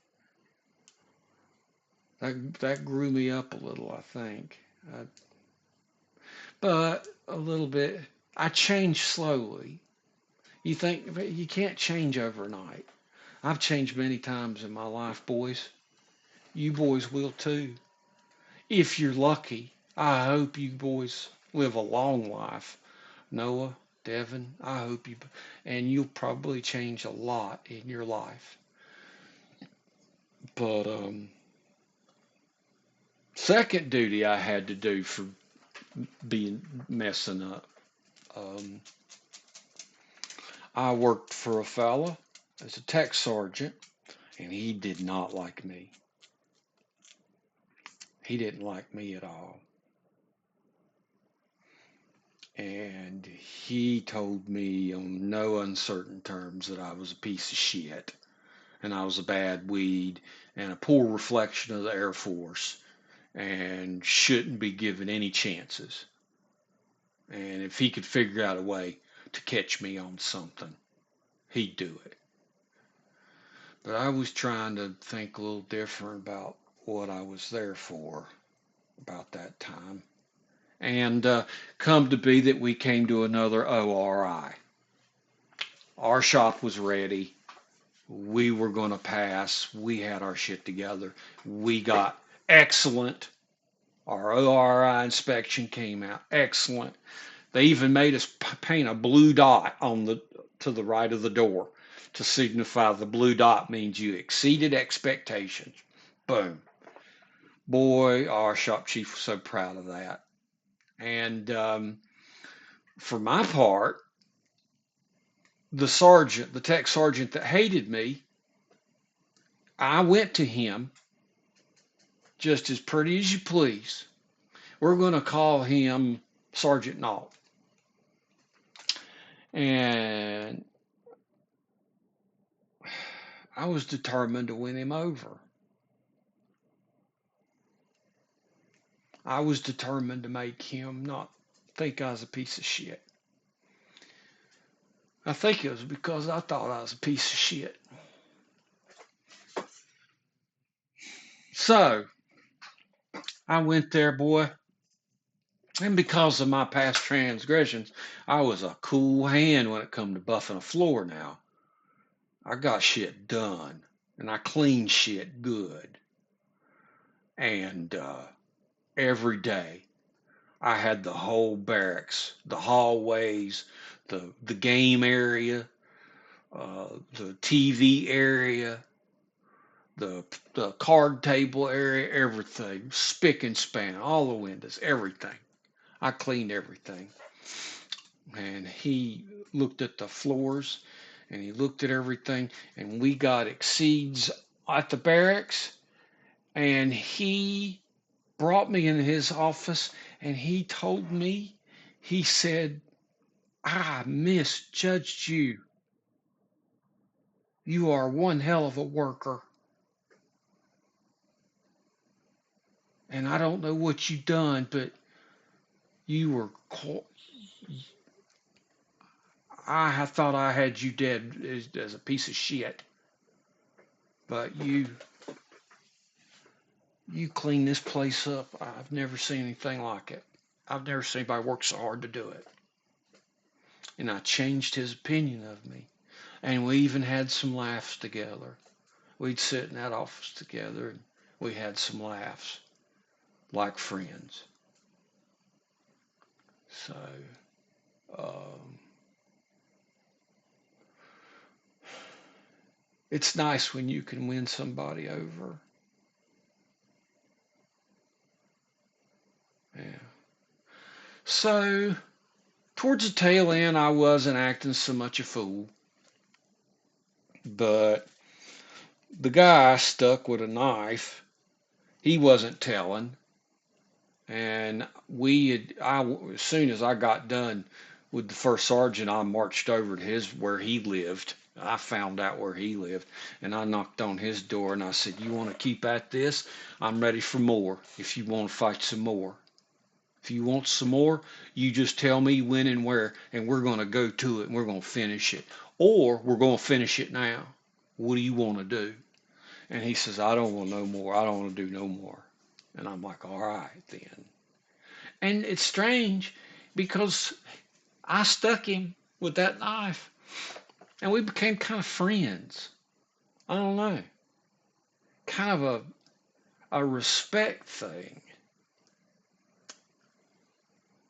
A: That grew me up a little, I think. But a little bit. I changed slowly. You think you can't change overnight. I've changed many times in my life, boys. You boys will too. If you're lucky. I hope you boys live a long life. Noah, Devin, I hope you, and you'll probably change a lot in your life. But second duty I had to do for being messing up. Um, I worked for a fella as a tech sergeant, and he did not like me. He didn't like me at all. And he told me on no uncertain terms that I was a piece of shit and I was a bad weed and a poor reflection of the Air Force and shouldn't be given any chances. And if he could figure out a way to catch me on something, he'd do it. But I was trying to think a little different about what I was there for about that time. And come to be that we came to another ORI. Our shop was ready. We were going to pass. We had our shit together. We got excellent. Our ORI inspection came out excellent. They even made us paint a blue dot on the to the right of the door to signify the blue dot means you exceeded expectations. Boom. Boy, our shop chief was so proud of that. And for my part, the sergeant, the tech sergeant that hated me, I went to him just as pretty as you please. We're going to call him Sergeant Nault. And I was determined to win him over. I was determined to make him not think I was a piece of shit. I think it was because I thought I was a piece of shit. So I went there, boy, and because of my past transgressions, I was a cool hand when it come to buffing a floor now. I got shit done, and I cleaned shit good. And every day, I had the whole barracks, the hallways, the game area, the TV area, the the card table area, everything, spick and span, all the windows, everything. I cleaned everything. And he looked at the floors and he looked at everything and we got exceeds at the barracks and he brought me in his office and he told me, he said, I misjudged you. You are one hell of a worker. And I don't know what you done, but you were, I thought I had you dead as a piece of shit. But you clean this place up. I've never seen anything like it. I've never seen anybody work so hard to do it. And I changed his opinion of me. And we even had some laughs together. We'd sit in that office together and we had some laughs like friends. So, um, it's nice when you can win somebody over. Yeah. So, towards the tail end, I wasn't acting so much a fool. But the guy stuck with a knife. He wasn't telling. And as soon as I got done with the first sergeant, I marched over to where he lived. I found out where he lived and I knocked on his door and I said, you want to keep at this? I'm ready for more if you want to fight some more. If you want some more, you just tell me when and where, and we're going to go to it and we're going to finish it. Or we're going to finish it now. What do you want to do? And he says, I don't want no more. I don't want to do no more. And I'm like, all right, then. And it's strange because I stuck him with that knife and we became kind of friends. I don't know. Kind of a respect thing.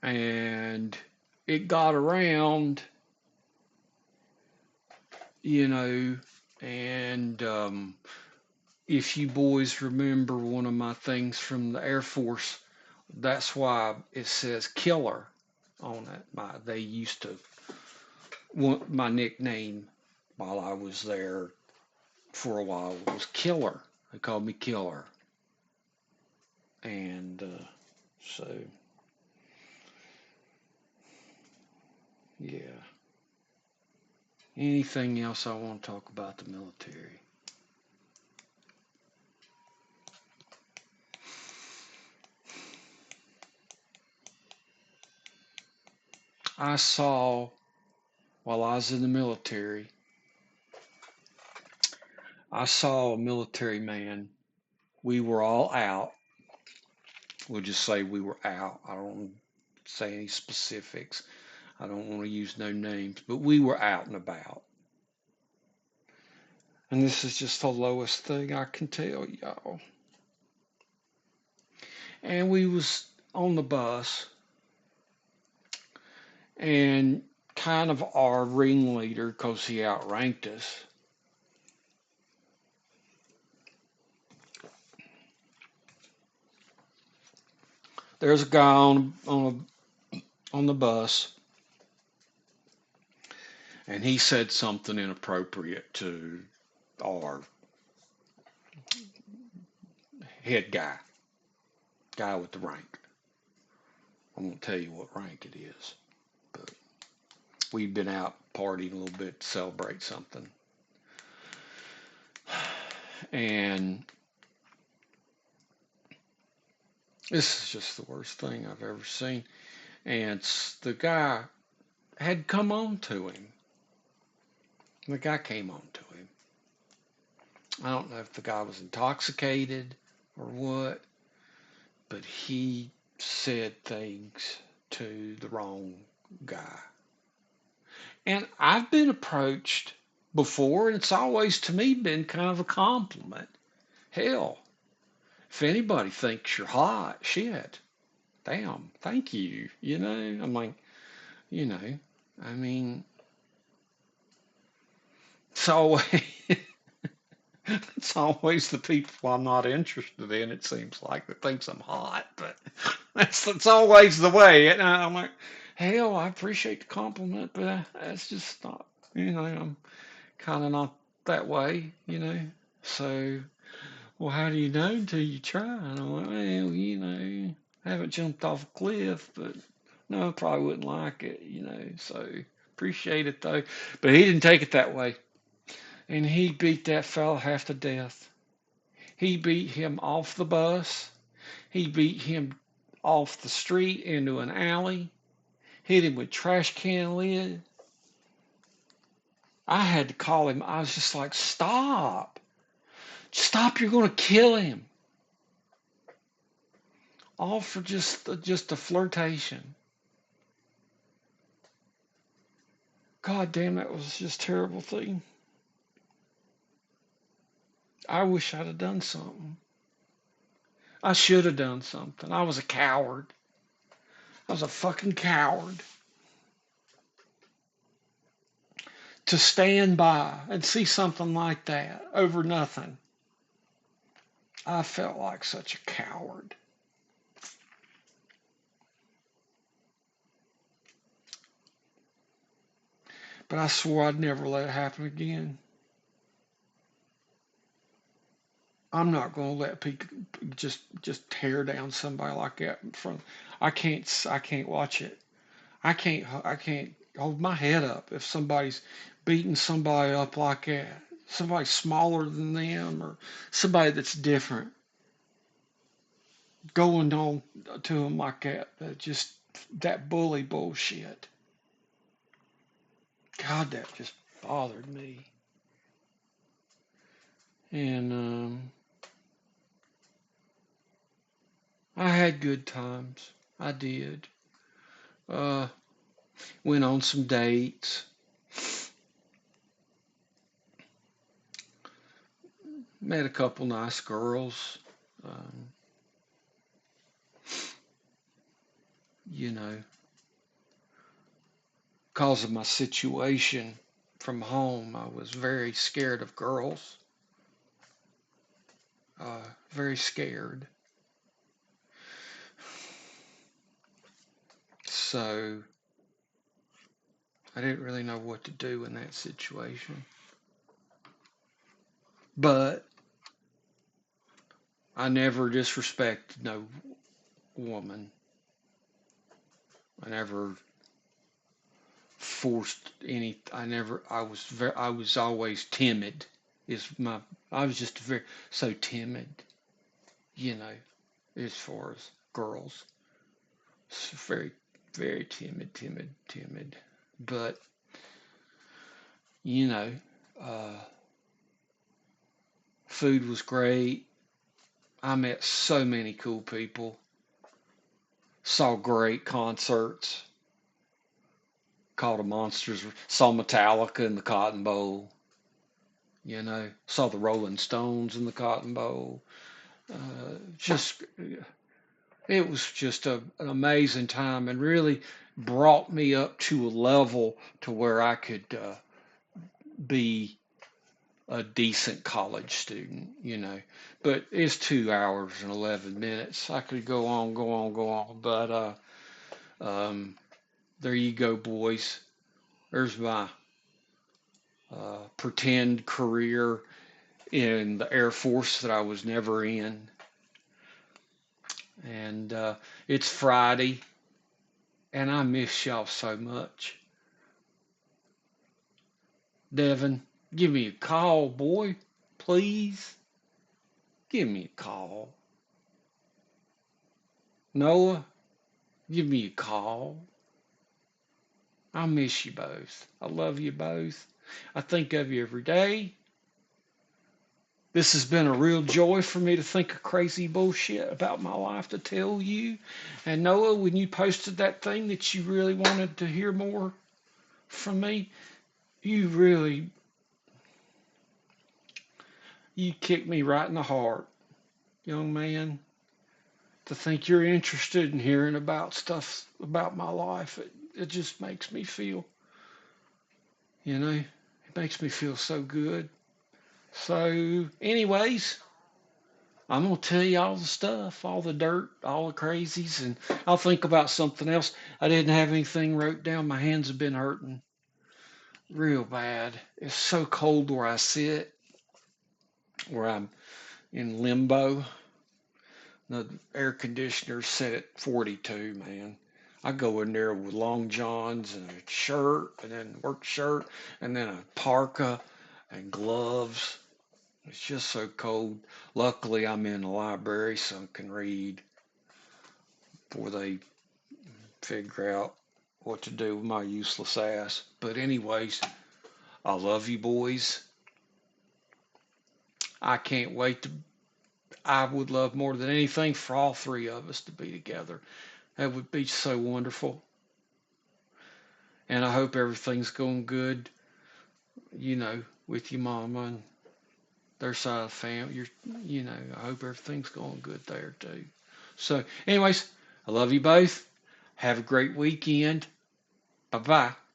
A: And it got around, you know, and if you boys remember one of my things from the Air Force, that's why it says killer on it. They used to want my nickname while I was there for a while was Killer. They called me Killer. And so, yeah. Anything else I want to talk about the military? I saw while I was in the military, I saw a military man. We were all out. We'll just say we were out. I don't say any specifics. I don't want to use no names, but we were out and about. And this is just the lowest thing I can tell y'all. And we was on the bus, and kind of our ringleader, because he outranked us, there's a guy on the bus, and he said something inappropriate to our head guy with the rank. I won't tell you what rank it is, but we'd been out partying a little bit to celebrate something. And this is just the worst thing I've ever seen. And the guy had come on to him. The guy came on to him. I don't know if the guy was intoxicated or what, but he said things to the wrong guy. And I've been approached before, and it's always to me been kind of a compliment. Hell, if anybody thinks you're hot, shit, damn, thank you. You know, I'm like, you know, I mean, it's always it's always the people I'm not interested in. It seems like that thinks I'm hot, but that's always the way. And I'm like, hell, I appreciate the compliment, but that's just not, you know, I'm kind of not that way, you know. So, well, how do you know until you try? And I'm like, well, you know, I haven't jumped off a cliff, but no, I probably wouldn't like it, you know. So appreciate it though. But he didn't take it that way, and he beat that fella half to death. He beat him off the bus. He beat him off the street into an alley. Hit him with trash can lid. I had to call him. I was just like, stop. Stop, you're going to kill him. All for just a flirtation. God damn, that was just a terrible thing. I wish I'd have done something. I should have done something. I was a coward. I was a fucking coward. To stand by and see something like that over nothing. I felt like such a coward. But I swore I'd never let it happen again. I'm not going to let people just tear down somebody like that in front. I can't watch it. I can't hold my head up if somebody's beating somebody up like that. Somebody smaller than them or somebody that's different. going on to them like that. Just that bully bullshit. God, that just bothered me. And I had good times. I did. Uh, Went on some dates. Met a couple nice girls. Um, you know, because of my situation from home, I was very scared of girls. Very scared. So I didn't really know what to do in that situation. But I never disrespected no woman. I never forced any. I never. I was very. I was always timid. Is my. I was just very so timid. You know, as far as girls, very, very timid, timid, timid. But you know, uh, food was great. I met so many cool people. Saw great concerts. Called a Monsters. Saw Metallica in the Cotton Bowl. You know, saw the Rolling Stones in the Cotton Bowl. Just it was just an amazing time, and really brought me up to a level to where I could be a decent college student. You know, but it's 2 hours and 11 minutes. I could go on, go on, go on, but um, there you go, boys. There's my pretend career in the Air Force that I was never in. And it's Friday, and I miss y'all so much. Devin, give me a call, boy. Please. Give me a call. Noah, give me a call. I miss you both. I love you both. I think of you every day. This has been a real joy for me to think of crazy bullshit about my life to tell you. And Noah, when you posted that thing that you really wanted to hear more from me, you really you kicked me right in the heart, young man. To think you're interested in hearing about stuff about my life, it just makes me feel, it makes me feel so good. So, anyways, I'm gonna tell you all the stuff, all the dirt, all the crazies, and I'll think about something else. I didn't have anything wrote down. My hands have been hurting real bad. It's so cold where I sit, where I'm in limbo. The air conditioner's set at 42, man. I go in there with long johns and a shirt and then work shirt and then a parka and gloves. It's just so cold. Luckily, I'm in the library so I can read before they figure out what to do with my useless ass. But anyways, I love you boys. I can't wait to. I would love more than anything for all three of us to be together. That would be so wonderful. And I hope everything's going good, with your mama and their side of the family. I hope everything's going good there too. So, anyways, I love you both. Have a great weekend. Bye bye.